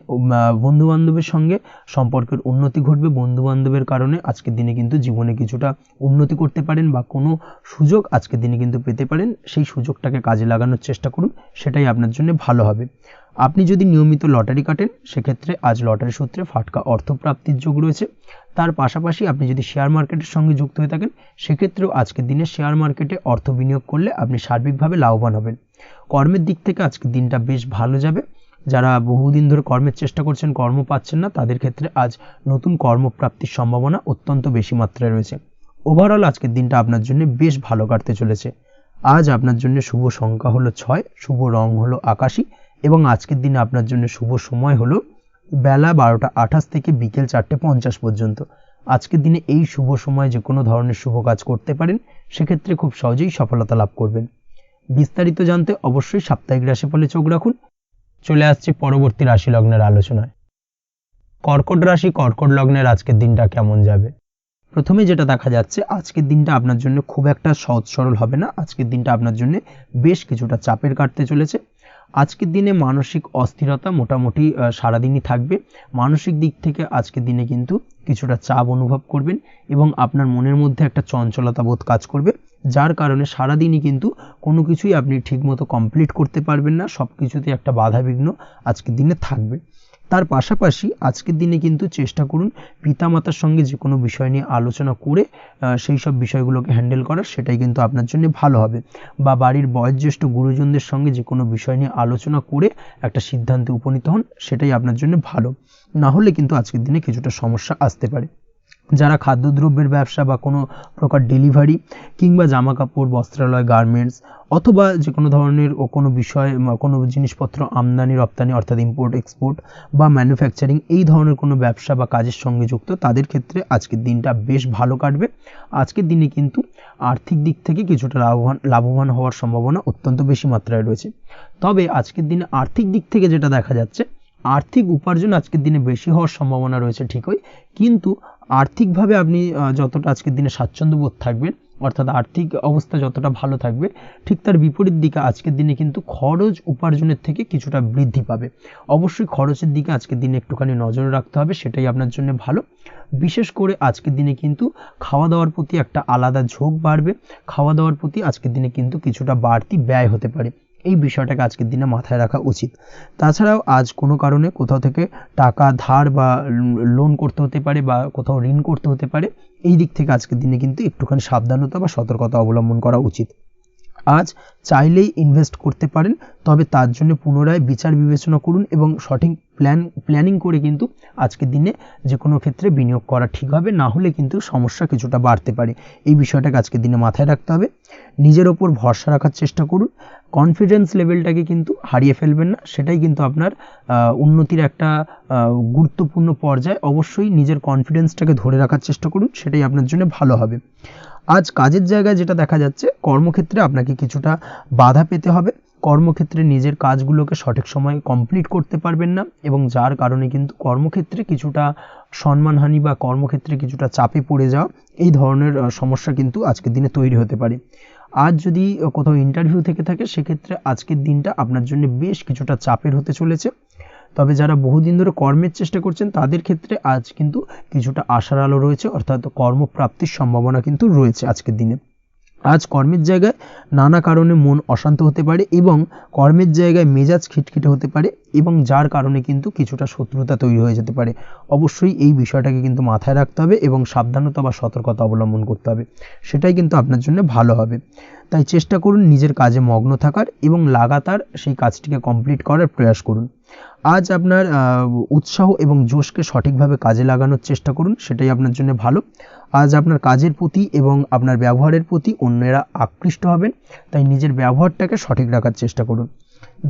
বন্ধুবান্ধবের সঙ্গে সম্পর্কের উন্নতি ঘটবে। বন্ধুবান্ধবের কারণে আজকের দিনে কিন্তু জীবনে কিছুটা উন্নতি করতে পারেন বা কোনো সুযোগ আজকের দিনে কিন্তু পেতে পারেন, সেই সুযোগটাকে কাজে লাগানোর চেষ্টা করুন, সেটাই আপনার জন্য ভালো হবে। আপনি যদি নিয়মিত লটারি কাটেন সেক্ষেত্রে আজ লটারি সূত্রে ফাটকা অর্থপ্রাপ্তির যোগ রয়েছে। তার পাশাপাশি আপনি যদি শেয়ার মার্কেটের সঙ্গে যুক্ত হয়ে থাকেন সেক্ষেত্রেও আজকের দিনে শেয়ার মার্কেটে অর্থ বিনিয়োগ করলে আপনি সার্বিকভাবে লাভবান হবেন। কর্মের দিক থেকে আজকের দিনটা বেশ ভালো যাবে। যারা বহুদিন ধরে কর্মের চেষ্টা করছেন, কর্ম পাচ্ছেন না, তাদের ক্ষেত্রে আজ নতুন কর্মপ্রাপ্তির সম্ভাবনা অত্যন্ত বেশি মাত্রায় রয়েছে। ওভারঅল আজকের দিনটা আপনার জন্য বেশ ভালো কাটতে চলেছে। আজ আপনার জন্য শুভ সংখ্যা হলো 6, শুভ রং হলো আকাশী এবং আজকের দিনে আপনার জন্য শুভ সময় হলো বেলা 12টা 28 থেকে বিকেল 4টা 50 পর্যন্ত। আজকের দিনে এই শুভ সময় যে কোনো ধরনের শুভ কাজ করতে পারেন, সেক্ষেত্রে খুব সহজেই সফলতা লাভ করবেন। বিস্তারিত জানতে অবশ্যই সাপ্তাহিক রাশিফলে চোখ রাখুন। চলে আসছে পরবর্তী রাশি লগ্নের আলোচনায়। কর্কট রাশি, কর্কট লগ্নের আজকের দিনটা কেমন যাবে? প্রথমে যেটা দেখা যাচ্ছে আজকের দিনটা আপনার জন্য খুব একটা সহজ সরল হবে না। আজকের দিনটা আপনার জন্য বেশ কিছুটা চাপের কাটতে চলেছে। আজকের দিনে মানসিক অস্থিরতা মোটামুটি সারাদিনই থাকবে। মানসিক দিক থেকে আজকের দিনে কিন্তু কিছুটা চাপ অনুভব করবেন এবং আপনার মনের মধ্যে একটা চঞ্চলতা বোধ কাজ করবে, যার কারণে সারাদিনই কিন্তু কোনো কিছুই আপনি ঠিকমতো কমপ্লিট করতে পারবেন না, সব কিছুতে একটা বাধাবিঘ্ন আজকের দিনে থাকবে। তার পাশাপাশি আজকের দিনে কিন্তু চেষ্টা করুন পিতামাতার সঙ্গে যে কোনো বিষয় নিয়ে আলোচনা করে সেই সব বিষয়গুলোকে হ্যান্ডেল করার, সেটাই কিন্তু আপনার জন্য ভালো হবে। বা বাড়ির বয়োজ্যেষ্ঠ গুরুজনদের সঙ্গে যে কোনো বিষয় নিয়ে আলোচনা করে একটা সিদ্ধান্তে উপনীত হন, সেটাই আপনার জন্য ভালো। না হলে কিন্তু আজকের দিনে কিছুটা সমস্যা আসতে পারে। যারা খাদ্যদ্রব্যের ব্যবসা বা কোনো প্রকার ডেলিভারি কিংবা জামা কাপড়, বস্ত্রালয়, গার্মেন্টস অথবা যে কোনো ধরনের কোনো বিষয় কোনো জিনিসপত্র আমদানি রপ্তানি অর্থাৎ ইম্পোর্ট এক্সপোর্ট বা ম্যানুফ্যাকচারিং এই ধরনের কোনো ব্যবসা বা কাজের সঙ্গে যুক্ত, তাদের ক্ষেত্রে আজকের দিনটা বেশ ভালো কাটবে। আজকের দিনে কিন্তু আর্থিক দিক থেকে কিছুটা লাভবান হওয়ার সম্ভাবনা অত্যন্ত বেশি মাত্রায় রয়েছে। তবে আজকের দিনে আর্থিক দিক থেকে যেটা দেখা যাচ্ছে, আর্থিক উপার্জন আজকের দিনে বেশি হওয়ার সম্ভাবনা রয়েছে ঠিকই, কিন্তু আর্থিকভাবে আপনি যতটা আজকের দিনে স্বাচ্ছন্দ্য বোধ থাকবেন, অর্থাৎ আর্থিক অবস্থা যতটা ভালো থাকবে, ঠিক তার বিপরীত দিকে আজকের দিনে কিন্তু খরচ উপার্জনের থেকে কিছুটা বৃদ্ধি পাবে। অবশ্যই খরচের দিকে আজকের দিনে একটুখানি নজর রাখতে হবে, সেটাই আপনার জন্য ভালো। বিশেষ করে আজকের দিনে কিন্তু খাওয়া দাওয়ার প্রতি একটা আলাদা ঝোঁক বাড়বে। খাওয়া দাওয়ার প্রতি আজকের দিনে কিন্তু কিছুটা বাড়তি ব্যয় হতে পারে, এই বিষয়টাকে আজকের দিনে মাথায় রাখা উচিত। তাছাড়াও আজ কোনো কারণে কোথাও থেকে টাকা ধার বা লোন করতে হতে পারে বা কোথাও ঋণ করতে হতে পারে, এই দিক থেকে আজকের দিনে কিন্তু একটুখানি সাবধানতা বা সতর্কতা অবলম্বন করা উচিত। আজ চাইলেই ইনভেস্ট করতে পারেন, তবে তার জন্য পুনরায় বিচার বিবেচনা করুন এবং সঠিক প্ল্যানিং করে কিন্তু আজকের দিনে যে কোনো ক্ষেত্রে বিনিয়োগ করা ঠিক হবে, না হলে কিন্তু সমস্যা কিছুটা বাড়তে পারে। এই বিষয়টাকে আজকের দিনে মাথায় রাখতে হবে। নিজের ওপর ভরসা রাখার চেষ্টা করুন, কনফিডেন্স লেভেলটাকে কিন্তু হারিয়ে ফেলবেন না, সেটাই কিন্তু আপনার উন্নতির একটা গুরুত্বপূর্ণ পর্যায়। অবশ্যই নিজের কনফিডেন্সটাকে ধরে রাখার চেষ্টা করুন, সেটাই আপনার জন্য ভালো হবে। আজ কাজের জায়গায় যেটা দেখা যাচ্ছে, কর্মক্ষেত্রে আপনাকে কিছুটা বাধা পেতে হবে। কর্মক্ষেত্রে নিজের কাজগুলোকে সঠিক সময়ে কমপ্লিট করতে পারবেন না এবং যার কারণে কিন্তু কর্মক্ষেত্রে কিছুটা সম্মানহানি বা কর্মক্ষেত্রে কিছুটা চাপে পড়ে যাওয়া, এই ধরনের সমস্যা কিন্তু আজকের দিনে তৈরি হতে পারে। আজ যদি কোথাও ইন্টারভিউ থেকে থাকে, সেক্ষেত্রে আজকের দিনটা আপনার জন্য বেশ কিছুটা চাপের হতে চলেছে। তবে যারা বহুদিন ধরে কর্মের চেষ্টা করছেন, তাদের ক্ষেত্রে আজ কিন্তু কিছুটা আশার আলো রয়েছে, অর্থাৎ কর্মপ্রাপ্তির সম্ভাবনা কিন্তু রয়েছে আজকের দিনে। আজ কর্মের জায়গায় নানা কারণে মন অশান্ত হতে পারে এবং কর্মের জায়গায় মেজাজ খিটখিটে হতে পারে এবং যার কারণে কিন্তু কিছুটা শত্রুতা তৈরি হয়ে যেতে পারে। অবশ্যই এই বিষয়টাকে কিন্তু মাথায় রাখতে হবে এবং সাবধানতা বা সতর্কতা অবলম্বন করতে হবে, সেটাই কিন্তু আপনার জন্য ভালো হবে। তাই চেষ্টা করুন নিজের কাজে মগ্ন থাকার এবং লাগাতার সেই কাজটিকে কমপ্লিট করার প্রয়াস করুন। আজ আপনার উৎসাহ এবং জোশকে সঠিকভাবে কাজে লাগানোর চেষ্টা করুন, সেটাই আপনার জন্য ভালো। আজ আপনার কাজের প্রতি এবং আপনার ব্যবহারের প্রতি অন্যেরা আকৃষ্ট হবেন, তাই নিজের ব্যবহারটাকে সঠিক রাখার চেষ্টা করুন।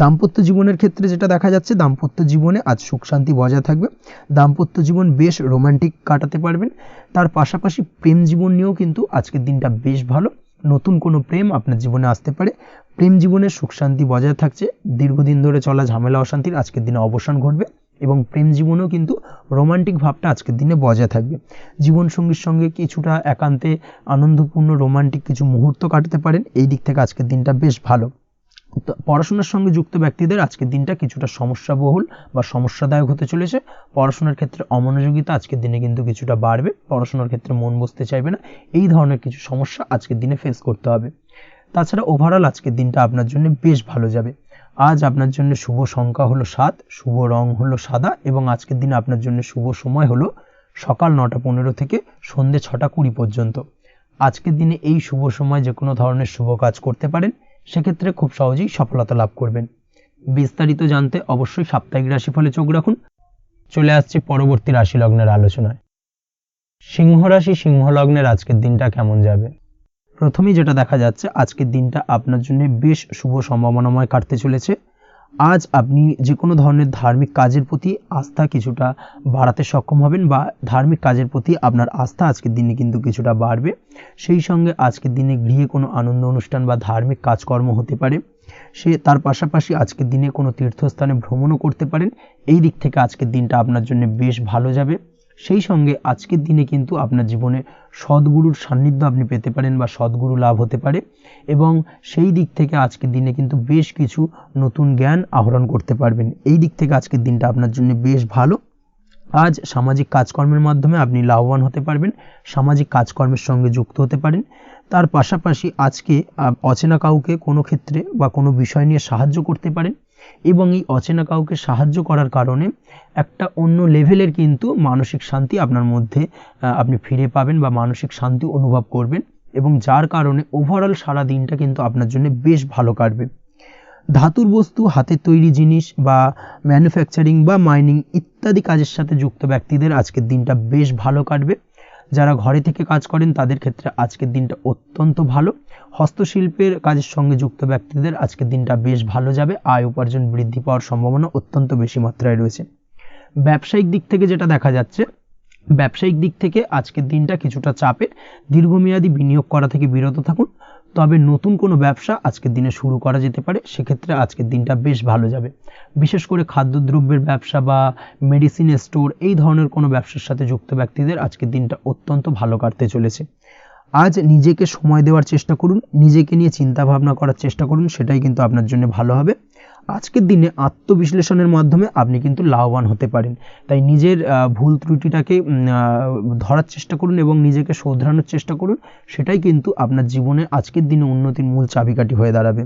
দাম্পত্য জীবনের ক্ষেত্রে যেটা দেখা যাচ্ছে, দাম্পত্য জীবনে আজ সুখ শান্তি বজায় থাকবে। দাম্পত্য জীবন বেশ রোমান্টিক কাটাতে পারবেন। তার পাশাপাশি প্রেম জীবন নিয়েও কিন্তু আজকের দিনটা বেশ ভালো। নতুন কোনো প্রেম আপনার জীবনে আসতে পারে। প্রেম জীবনে সুখ শান্তি বজায় থাকছে। দীর্ঘদিন ধরে চলা ঝামেলা অশান্তির আজকের দিনে অবসান ঘটবে এবং প্রেম জীবনেও কিন্তু রোমান্টিক ভাবটা আজকের দিনে বজায় থাকবে। জীবনসঙ্গীর সঙ্গে কিছুটা একান্তে আনন্দপূর্ণ রোমান্টিক কিছু মুহূর্ত কাটাতে পারেন। এই দিক থেকে আজকের দিনটা বেশ ভালো। পড়াশোনার সঙ্গে যুক্ত ব্যক্তিদের আজকের দিনটা কিছুটা সমস্যাবহুল বা সমস্যাদায়ক হতে চলেছে। পড়াশোনার ক্ষেত্রে অমনোযোগিতা আজকের দিনে কিন্তু কিছুটা বাড়বে। পড়াশোনার ক্ষেত্রে মন বসতে চাইবে না। এই ধরনের কিছু সমস্যা আজকের দিনে ফেস করতে হবে। তাছাড়া ওভারঅল আজকের দিনটা আপনার জন্য বেশ ভালো যাবে। আজ আপনার জন্য শুভ সংখ্যা হলো 7, শুভ রং হলো সাদা এবং আজকের দিনে আপনার জন্য শুভ সময় হলো সকাল 9:15 থেকে সন্ধ্যে 6:20 পর্যন্ত। আজকের দিনে এই শুভ সময় যে কোনো ধরনের শুভ কাজ করতে পারেন, সেক্ষেত্রে খুব সহজেই সফলতা লাভ করবেন। বিস্তারিত জানতে অবশ্যই সাপ্তাহিক রাশিফলে চোখ রাখুন। চলে আসছি পরবর্তী রাশি লগ্নের আলোচনায়। সিংহ রাশি, সিংহ লগ্নের আজকের দিনটা কেমন যাবে? প্রথমেই যেটা দেখা যাচ্ছে, আজকের দিনটা আপনার জন্য বেশ শুভ সম্ভাবনাময় কাটতে চলেছে। আজ আপনি যে কোনো ধরনের ধার্মিক কাজের প্রতি আস্থা কিছুটা বাড়াতে সক্ষম হবেন বা ধার্মিক কাজের প্রতি আপনার আস্থা আজকের দিনে কিন্তু কিছুটা বাড়বে। সেই সঙ্গে আজকের দিনে গৃহে কোনো আনন্দ অনুষ্ঠান বা ধার্মিক কাজকর্ম হতে পারে। তার পাশাপাশি আজকের দিনে কোনো তীর্থস্থানে ভ্রমণও করতে পারেন। এই দিক থেকে আজকের দিনটা আপনার জন্য বেশ ভালো যাবে। সেই সঙ্গে আজকের দিনে কিন্তু আপনার জীবনে সদ্গুরুর সান্নিধ্য আপনি পেতে পারেন বা সদ্গুরু লাভ হতে পারে এবং সেই দিক থেকে আজকের দিনে কিন্তু বেশ কিছু নতুন জ্ঞান আহরণ করতে পারবেন। এই দিক থেকে আজকের দিনটা আপনার জন্য বেশ ভালো। আজ সামাজিক কাজকর্মের মাধ্যমে আপনি লাভবান হতে পারবেন, সামাজিক কাজকর্মের সঙ্গে যুক্ত হতে পারেন। তার পাশাপাশি আজকে অচেনা কাউকে কোনো ক্ষেত্রে বা কোনো বিষয় নিয়ে সাহায্য করতে পারেন এবং এই অচেনা কাউকে সাহায্য করার কারণে একটা অন্য লেভেলের কিন্তু মানসিক শান্তি আপনার মধ্যে আপনি ফিরে পাবেন বা মানসিক শান্তি অনুভব করবেন এবং যার কারণে ওভারঅল সারা দিনটা কিন্তু আপনার জন্য বেশ ভালো কাটবে। ধাতুর বস্তু, হাতের তৈরি জিনিস বা ম্যানুফ্যাকচারিং বা মাইনিং ইত্যাদি কাজের সাথে যুক্ত ব্যক্তিদের আজকের দিনটা বেশ ভালো কাটবে। যারা ঘরে থেকে কাজ করেন তাদের ক্ষেত্রে আজকের দিনটা অত্যন্ত ভালো। হস্তশিল্পের কাজের সঙ্গে যুক্ত ব্যক্তিদের আজকের দিনটা বেশ ভালো যাবে। আয় উপার্জন বৃদ্ধি পাওয়ার সম্ভাবনা অত্যন্ত বেশি মাত্রায় রয়েছে। ব্যবসায়িক দিক থেকে যেটা দেখা যাচ্ছে, ব্যবসায়িক দিক থেকে আজকের দিনটা কিছুটা চাপের। দীর্ঘমেয়াদী বিনিয়োগ করা থেকে বিরত থাকুন। তবে নতুন কোনো ব্যবসা আজকের দিনে শুরু করা যেতে পারে, সেক্ষেত্রে আজকের দিনটা বেশ ভালো যাবে। বিশেষ করে খাদ্যদ্রব্যের ব্যবসা বা মেডিসিন স্টোর এই ধরনের কোনো ব্যবসার সাথে যুক্ত ব্যক্তিদের আজকের দিনটা অত্যন্ত ভালো কাটতে চলেছে। আজ নিজেকে সময় দেওয়ার চেষ্টা করুন, নিজেকে নিয়ে চিন্তা ভাবনা করার চেষ্টা করুন, সেটাই কিন্তু আপনার জন্য ভালো হবে। আজকের দিনে আত্মবিশ্লেষণের মাধ্যমে আপনি কিন্তু লাভবান হতে পারেন, তাই নিজের ভুল ত্রুটিটাকে ধরার চেষ্টা করুন এবং নিজেকে শোধরানোর চেষ্টা করুন, সেটাই কিন্তু আপনার জীবনে আজকের দিনে উন্নতির মূল চাবিকাঠি হয়ে দাঁড়াবে।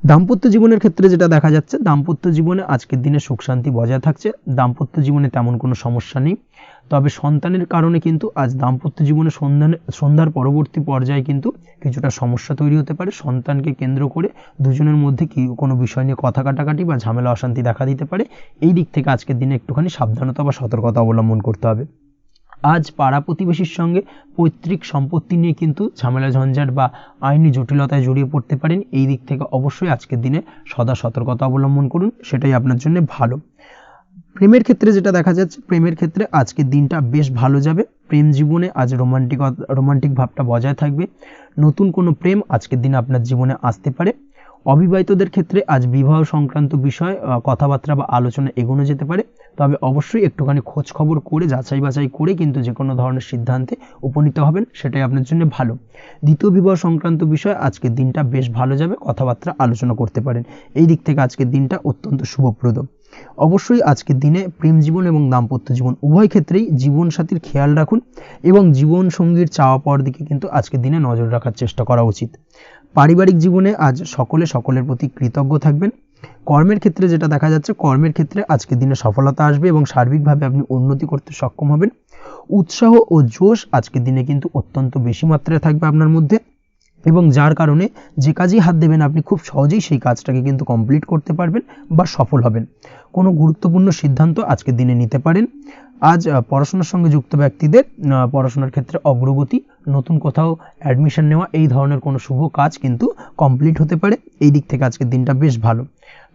দাম্পত্য জীবনের ক্ষেত্রে যেটা দেখা যাচ্ছে, দাম্পত্য জীবনে আজকের দিনে সুখ শান্তি বজায় থাকছে। দাম্পত্য জীবনে তেমন কোনো সমস্যা নেই। তবে সন্তানের কারণে কিন্তু আজ দাম্পত্য জীবনে সন্ধ্যার পরবর্তী পর্যায়ে কিন্তু কিছুটা সমস্যা তৈরি হতে পারে। সন্তানকে কেন্দ্র করে দুজনের মধ্যে কোনো বিষয় নিয়ে কথা কাটাকাটি বা ঝামেলা অশান্তি দেখা দিতে পারে। এই দিক থেকে আজকের দিনে একটুখানি সাবধানতা বা সতর্কতা অবলম্বন করতে হবে। আজ পাড়া প্রতিবেশীর সঙ্গে পৈতৃক সম্পত্তি নিয়ে কিন্তু ঝামেলা ঝঞ্ঝাট বা আইনি জটিলতায় জড়িয়ে পড়তে পারেন। এই দিক থেকে অবশ্যই আজকের দিনে সদা সতর্কতা অবলম্বন করুন, সেটাই আপনার জন্য ভালো। প্রেমের ক্ষেত্রে যেটা দেখা যাচ্ছে, প্রেমের ক্ষেত্রে আজকের দিনটা বেশ ভালো যাবে। প্রেম জীবনে আজ রোমান্টিক ভাবটা বজায় থাকবে। নতুন কোনো প্রেম আজকের দিনে আপনার জীবনে আসতে পারে। অবিবাহিতদের ক্ষেত্রে আজ বিবাহ সংক্রান্ত বিষয় কথাবার্তা বা আলোচনা এগোনো যেতে পারে। তবে অবশ্যই একটুখানি খোঁজ খবর করে যাচাই বাছাই করে কিন্তু যে কোনো ধরনের সিদ্ধান্তে উপনীত হবেন, সেটাই আপনার জন্য ভালো। দ্বিতীয় বিবাহ সংক্রান্ত বিষয় আজকের দিনটা বেশ ভালো যাবে, কথাবার্তা আলোচনা করতে পারেন। এই দিক থেকে আজকের দিনটা অত্যন্ত শুভপ্রদ। অবশ্যই আজকের দিনে প্রেম জীবন এবং দাম্পত্য জীবন উভয় ক্ষেত্রেই জীবনসাথীর খেয়াল রাখুন এবং জীবন সঙ্গীর চাওয়া পাওয়ার দিকে কিন্তু আজকের দিনে নজর রাখার চেষ্টা করা উচিত। পারিবারিক জীবনে আজ সকলের প্রতি কৃতজ্ঞ থাকবেন। কর্মের ক্ষেত্রে যেটা দেখা যাচ্ছে, কর্মের ক্ষেত্রে আজকের দিনে সফলতা আসবে এবং সার্বিকভাবে আপনি উন্নতি করতে সক্ষম হবেন। উৎসাহ ও জোশ আজকের দিনে কিন্তু অত্যন্ত বেশি মাত্রায় থাকবে আপনার মধ্যে। এবং যার কারণে যে কাজেই হাত দেবেন আপনি খুব সহজেই সেই কাজটাকে কিন্তু কমপ্লিট করতে পারবেন বা সফল হবেন। কোনো গুরুত্বপূর্ণ সিদ্ধান্ত আজকের দিনে নিতে পারেন। আজ পড়াশোনার সঙ্গে যুক্ত ব্যক্তিদের পড়াশোনার ক্ষেত্রে অগ্রগতি, নতুন কোথাও অ্যাডমিশন নেওয়া, এই ধরনের কোনো শুভ কাজ কিন্তু কমপ্লিট হতে পারে। এই দিক থেকে আজকের দিনটা বেশ ভালো।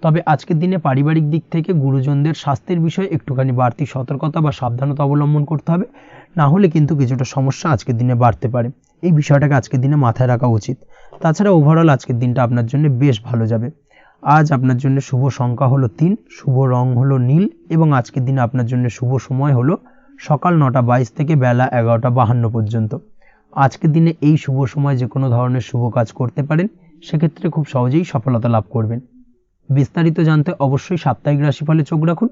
তবে আজকের দিনে পারিবারিক দিক থেকে গুরুজনদের স্বাস্থ্যের বিষয়ে একটুখানি বাড়তি সতর্কতা বা সাবধানতা অবলম্বন করতে হবে, না হলে কিন্তু কিছুটা সমস্যা আজকের দিনে বাড়তে পারে। এই বিষয়টাকে আজকের দিনে মাথায় রাখা উচিত। তাছাড়া ওভারঅল আজকের দিনটা আপনার জন্য বেশ ভালো যাবে। আজ আপনার জন্য শুভ সংখ্যা হলো 3, শুভ রং হলো নীল এবং আজকের দিনে আপনার জন্য শুভ সময় হলো সকাল 9:22 থেকে বেলা 11:52 পর্যন্ত। আজকের দিনে এই শুভ সময় যে কোনো ধরনের শুভ কাজ করতে পারেন, সেক্ষেত্রে খুব সহজেই সফলতা লাভ করবেন। বিস্তারিত জানতে অবশ্যই সাপ্তাহিক রাশিফলে চোখ রাখুন।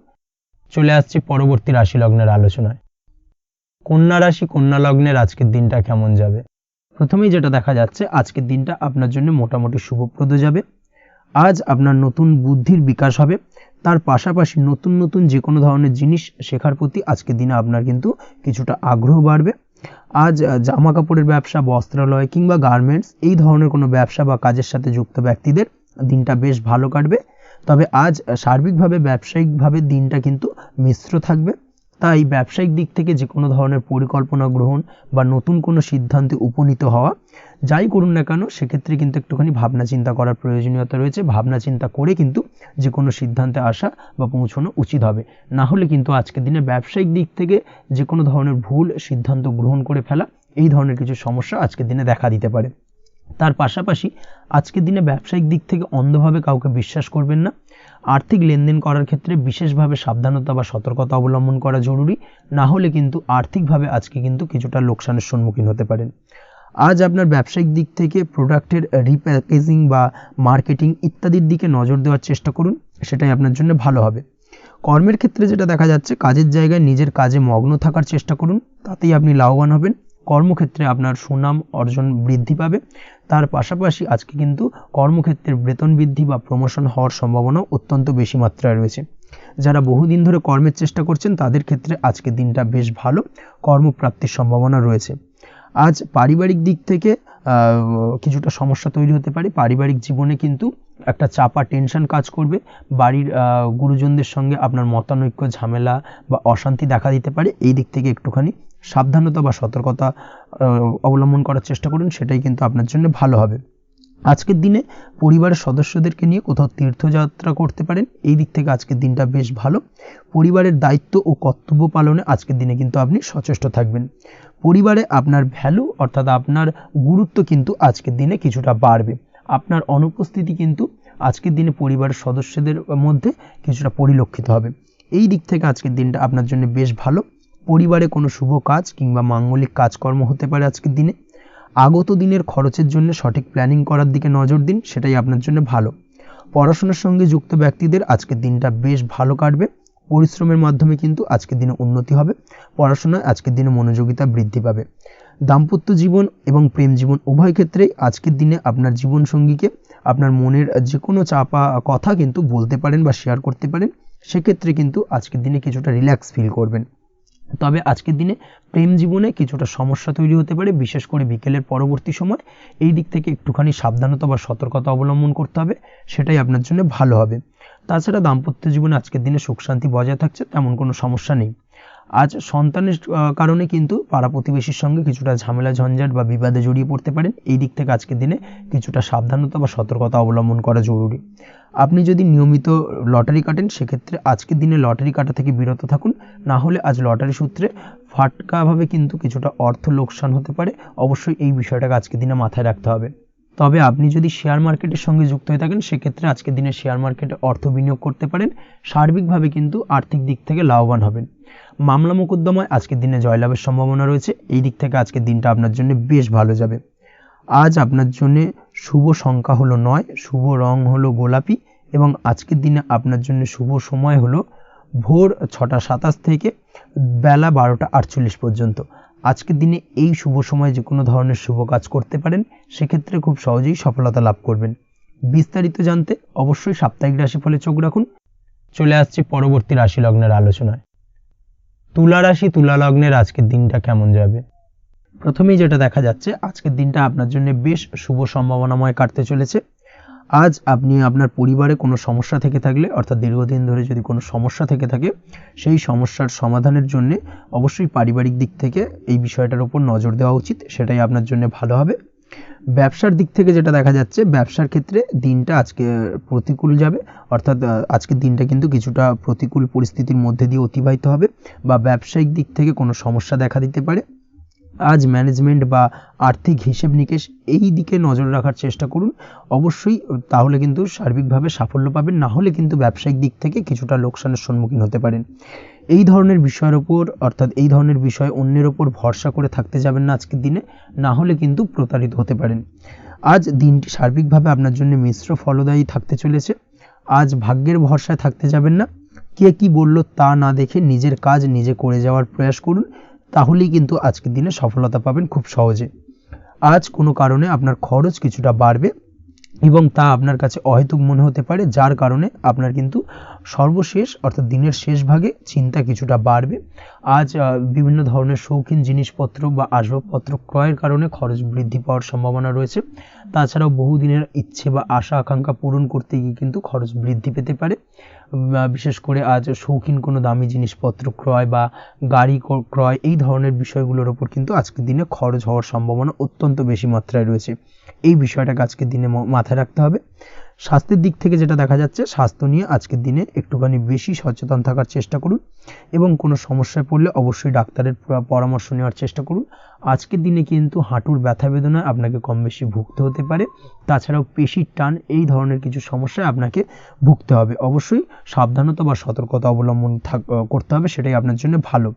চলে আসছি পরবর্তী রাশি লগ্নের আলোচনায়। কন্যা রাশি, কন্যা লগ্নের আজকের দিনটা কেমন যাবে? প্রথমেই যেটা দেখা যাচ্ছে, আজকের দিনটা আপনার জন্য মোটামুটি শুভপ্রদ যাবে। আজ আপনার নতুন বুদ্ধির বিকাশ হবে, তার পাশাপাশি নতুন নতুন যে কোনো ধরনের জিনিস শেখার প্রতি আজকের দিনে আপনার কিন্তু কিছুটা আগ্রহ বাড়বে। আজ জামা কাপড়ের ব্যবসা, বস্ত্রালয় কিংবা গার্মেন্টস এই ধরনের কোনো ব্যবসা বা কাজের সাথে যুক্ত ব্যক্তিদের দিনটা বেশ ভালো কাটবে। তবে আজ সার্বিকভাবে ব্যবসায়িকভাবে দিনটা কিন্তু মিশ্র থাকবে। তাই ব্যবসায়িক দিক থেকে যে কোনো ধরনের পরিকল্পনা গ্রহণ বা নতুন কোনো সিদ্ধান্তে উপনীত হওয়া, যাই করুন না কেন সেক্ষেত্রে কিন্তু একটুখানি ভাবনা চিন্তা করার প্রয়োজনীয়তা রয়েছে। ভাবনা চিন্তা করে কিন্তু যে কোনো সিদ্ধান্তে আসা বা পৌঁছানো উচিত হবে, না হলে কিন্তু আজকের দিনে ব্যবসায়িক দিক থেকে যে কোনো ধরনের ভুল সিদ্ধান্ত গ্রহণ করে ফেলা, এই ধরনের কিছু সমস্যা আজকের দিনে দেখা দিতে পারে। তার পাশাপাশি আজকের দিনে ব্যবসায়িক দিক থেকে অন্ধভাবে কাউকে বিশ্বাস করবেন না। আর্থিক লেনদেন করার ক্ষেত্রে বিশেষভাবে সাবধানতা বা সতর্কতা অবলম্বন করা জরুরি, না হলে কিন্তু আর্থিকভাবে আজকে কিন্তু কিছুটা লোকসানের সম্মুখীন হতে পারেন। আজ আপনার ব্যবসায়িক দিক থেকে প্রোডাক্টের রিপ্যাকেজিং বা মার্কেটিং ইত্যাদির দিকে নজর দেওয়ার চেষ্টা করুন, সেটাই আপনার জন্য ভালো হবে। কর্মের ক্ষেত্রে যেটা দেখা যাচ্ছে, কাজের জায়গায় নিজের কাজে মগ্ন থাকার চেষ্টা করুন, তাতেই আপনি লাভবান হবেন। কর্মক্ষেত্রে আপনার সুনাম অর্জন বৃদ্ধি পাবে। তার পাশাপাশি আজকে কিন্তু কর্মক্ষেত্রের বেতন বৃদ্ধি বা প্রমোশন হওয়ার সম্ভাবনা অত্যন্ত বেশি মাত্রায় রয়েছে। যারা বহুদিন ধরে কর্মের চেষ্টা করছেন তাদের ক্ষেত্রে আজকের দিনটা বেশ ভালো, কর্মপ্রাপ্তির সম্ভাবনা রয়েছে। আজ পারিবারিক দিক থেকে কিছুটা সমস্যা তৈরি হতে পারে। পারিবারিক জীবনে কিন্তু একটা চাপা টেনশন কাজ করবে। বাড়ির গুরুজনদের সঙ্গে আপনার মতানৈক্য, ঝামেলা বা অশান্তি দেখা দিতে পারে। এই দিক থেকে একটুখানি সাবধানতা বা সতর্কতা অবলম্বন করার চেষ্টা করুন, সেটাই কিন্তু আপনার জন্য ভালো হবে। আজকের দিনে পরিবারের সদস্যদেরকে নিয়ে কোথাও তীর্থযাত্রা করতে পারেন। এই দিক থেকে আজকের দিনটা বেশ ভালো। পরিবারের দায়িত্ব ও কর্তব্য পালনে আজকের দিনে কিন্তু আপনি সচেষ্ট থাকবেন। পরিবারে আপনার ভ্যালু অর্থাৎ আপনার গুরুত্ব কিন্তু আজকের দিনে কিছুটা বাড়বে। আপনার অনুপস্থিতি কিন্তু আজকের দিনে পরিবারের সদস্যদের মধ্যে কিছুটা পরিলক্ষিত হবে। এই দিক থেকে আজকের দিনটা আপনার জন্য বেশ ভালো। পরিবারে কোনো শুভ কাজ কিংবা মাঙ্গলিক কাজকর্ম হতে পারে আজকের দিনে। আগত দিনের খরচের জন্য সঠিক প্ল্যানিং করার দিকে নজর দিন, সেটাই আপনার জন্য ভালো। পড়াশোনার সঙ্গে যুক্ত ব্যক্তিদের আজকের দিনটা বেশ ভালো কাটবে। পরিশ্রমের মাধ্যমে কিন্তু আজকের দিনে উন্নতি হবে। পড়াশোনায় আজকের দিনে মনোযোগিতা বৃদ্ধি পাবে। দাম্পত্য জীবন এবং প্রেম জীবন উভয় ক্ষেত্রেই আজকের দিনে আপনার জীবনসঙ্গীকে আপনার মনের যে কোনো চাপা কথা কিন্তু বলতে পারেন বা শেয়ার করতে পারেন। সেক্ষেত্রে কিন্তু আজকের দিনে কিছুটা রিল্যাক্স ফিল করবেন। তবে আজকের দিনে প্রেম জীবনে কিছুটা সমস্যা তৈরি হতে পারে, বিশেষ করে বিকেলের পরবর্তী সময়। এই দিক থেকে একটুখানি সাবধানতা বা সতর্কতা অবলম্বন করতে হবে, সেটাই আপনার জন্য ভালো হবে। তাছাড়া দাম্পত্য জীবনে আজকের দিনে সুখ শান্তি বজায় থাকছে, তেমন কোনো সমস্যা নেই। আজ সন্তানের কারণে কিন্তু পাড়া প্রতিবেশীর সঙ্গে কিছুটা ঝামেলা ঝঞ্ঝাট বা বিবাদে জড়িয়ে পড়তে পারেন। এই দিক থেকে আজকের দিনে কিছুটা সাবধানতা বা সতর্কতা অবলম্বন করা জরুরি। আপনি যদি নিয়মিত লটারি কাটেন, সেক্ষেত্রে আজকের দিনে লটারি কাটা থেকে বিরত থাকুন, না হলে আজ লটারি সূত্রে ফাটকাভাবে কিন্তু কিছুটা অর্থ লোকসান হতে পারে। অবশ্যই এই বিষয়টাকে আজকের দিনে মাথায় রাখতে হবে। তবে আপনি যদি শেয়ার মার্কেটের সঙ্গে যুক্ত হয়ে থাকেন, সেক্ষেত্রে আজকের দিনে শেয়ার মার্কেটে অর্থ বিনিয়োগ করতে পারেন। সার্বিকভাবে কিন্তু আর্থিক দিক থেকে লাভবান হবেন। মামলা মোকদ্দমায় আজকের দিনে জয়লাভের সম্ভাবনা রয়েছে। এই দিক থেকে আজকের দিনটা আপনার জন্য বেশ ভালো যাবে। আজ আপনার জন্য শুভ সংখ্যা হলো 9, শুভ রং হলো গোলাপি এবং আজকের দিনে আপনার জন্য শুভ সময় হলো ভোর 6:27 থেকে বেলা 12:48 পর্যন্ত। আজকের দিনে এই শুভ সময় যে কোনো ধরনের শুভ কাজ করতে পারেন, সেক্ষেত্রে খুব সহজেই সফলতা লাভ করবেন। বিস্তারিত জানতে অবশ্যই সাপ্তাহিক রাশিফলে চোখ রাখুন। চলে আসছি পরবর্তী রাশি লগ্নের আলোচনায়। তুলা রাশি, তুলা লগ্নের আজকের দিনটা কেমন যাবে? প্রথমেই যেটা দেখা যাচ্ছে আজকের দিনটা আপনার জন্য বেশ শুভ সম্ভাবনাময় কাটতে চলেছে। আজ আপনি আপনার পরিবারে কোনো সমস্যা থেকে থাকলে, অর্থাৎ দীর্ঘদিন ধরে যদি কোনো সমস্যা থেকে থাকে, সেই সমস্যার সমাধানের জন্য অবশ্যই পারিবারিক দিক থেকে এই বিষয়টার উপর নজর দেওয়া উচিত, সেটাই আপনার জন্য ভালো হবে। ব্যবসার দিক থেকে যেটা দেখা যাচ্ছে, ব্যবসার ক্ষেত্রে দিনটা আজকে প্রতিকূল যাবে, অর্থাৎ আজকের দিনটা কিন্তু কিছুটা প্রতিকূল পরিস্থিতির মধ্যে দিয়ে অতিবাহিত হবে বা ব্যবসায়িক দিক থেকে কোনো সমস্যা দেখা দিতে পারে। আজ ম্যানেজমেন্ট বা আর্থিক হিসেব নিকেশ এই দিকে নজর রাখার চেষ্টা করুন অবশ্যই, তাহলে কিন্তু সার্বিকভাবে সাফল্য পাবেন, না হলে কিন্তু ব্যবসায়িক দিক থেকে কিছুটা লোকসানের সম্মুখীন হতে পারেন। এই ধরনের বিষয়ের ওপর, অর্থাৎ এই ধরনের বিষয় অন্যের ওপর ভরসা করে থাকতে যাবেন না আজকের দিনে, না হলে কিন্তু প্রতারিত হতে পারেন। আজ দিনটি সার্বিকভাবে আপনার জন্য মিশ্র ফলদায়ী থাকতে চলেছে। আজ ভাগ্যের ভরসায় থাকতে যাবেন না, কে কি বলল তা না দেখে নিজের কাজ নিজে করে যাওয়ার প্রয়াস করুন, তাহলেই কিন্তু আজকের দিনে সফলতা পাবেন খুব সহজে। আজ কোনো কারণে আপনার খরচ কিছুটা বাড়বে এবং তা আপনার কাছে অহেতুক মনে হতে পারে, যার কারণে আপনার কিন্তু সর্বশেষ অর্থাৎ দিনের শেষ ভাগে চিন্তা কিছুটা বাড়বে। আজ বিভিন্ন ধরনের শৌখিন জিনিসপত্র বা আসবাবপত্র ক্রয়ের কারণে খরচ বৃদ্ধি পাওয়ার সম্ভাবনা রয়েছে। তাছাড়াও বহুদিনের ইচ্ছে বা আশা আকাঙ্ক্ষা পূরণ করতে গিয়ে কিন্তু খরচ বৃদ্ধি পেতে পারে। বিশেষ করে আজ শৌখিন কোনো দামি জিনিসপত্র ক্রয় বা গাড়ি ক্রয় এই ধরনের বিষয়গুলোর ওপর কিন্তু আজকের দিনে খরচ হওয়ার সম্ভাবনা অত্যন্ত বেশি মাত্রায় রয়েছে। এই বিষয়টাকে আজকের দিনে মাথায় রাখতে হবে। স্বাস্থ্যের দিক থেকে যেটা দেখা যাচ্ছে, স্বাস্থ্য নিয়ে আজকের দিনে একটুখানি বেশি সচেতন থাকার চেষ্টা করুন এবং কোনো সমস্যায় পড়লে অবশ্যই ডাক্তারের পরামর্শ নেওয়ার চেষ্টা করুন। আজকের দিনে কিন্তু হাঁটুর ব্যথা বেদনায় আপনাকে কম বেশি ভুগতে হতে পারে, তাছাড়াও পেশির টান এই ধরনের কিছু সমস্যায় আপনাকে ভুগতে হবে। অবশ্যই সাবধানতা বা সতর্কতা অবলম্বন করতে হবে, সেটাই আপনার জন্য ভালো।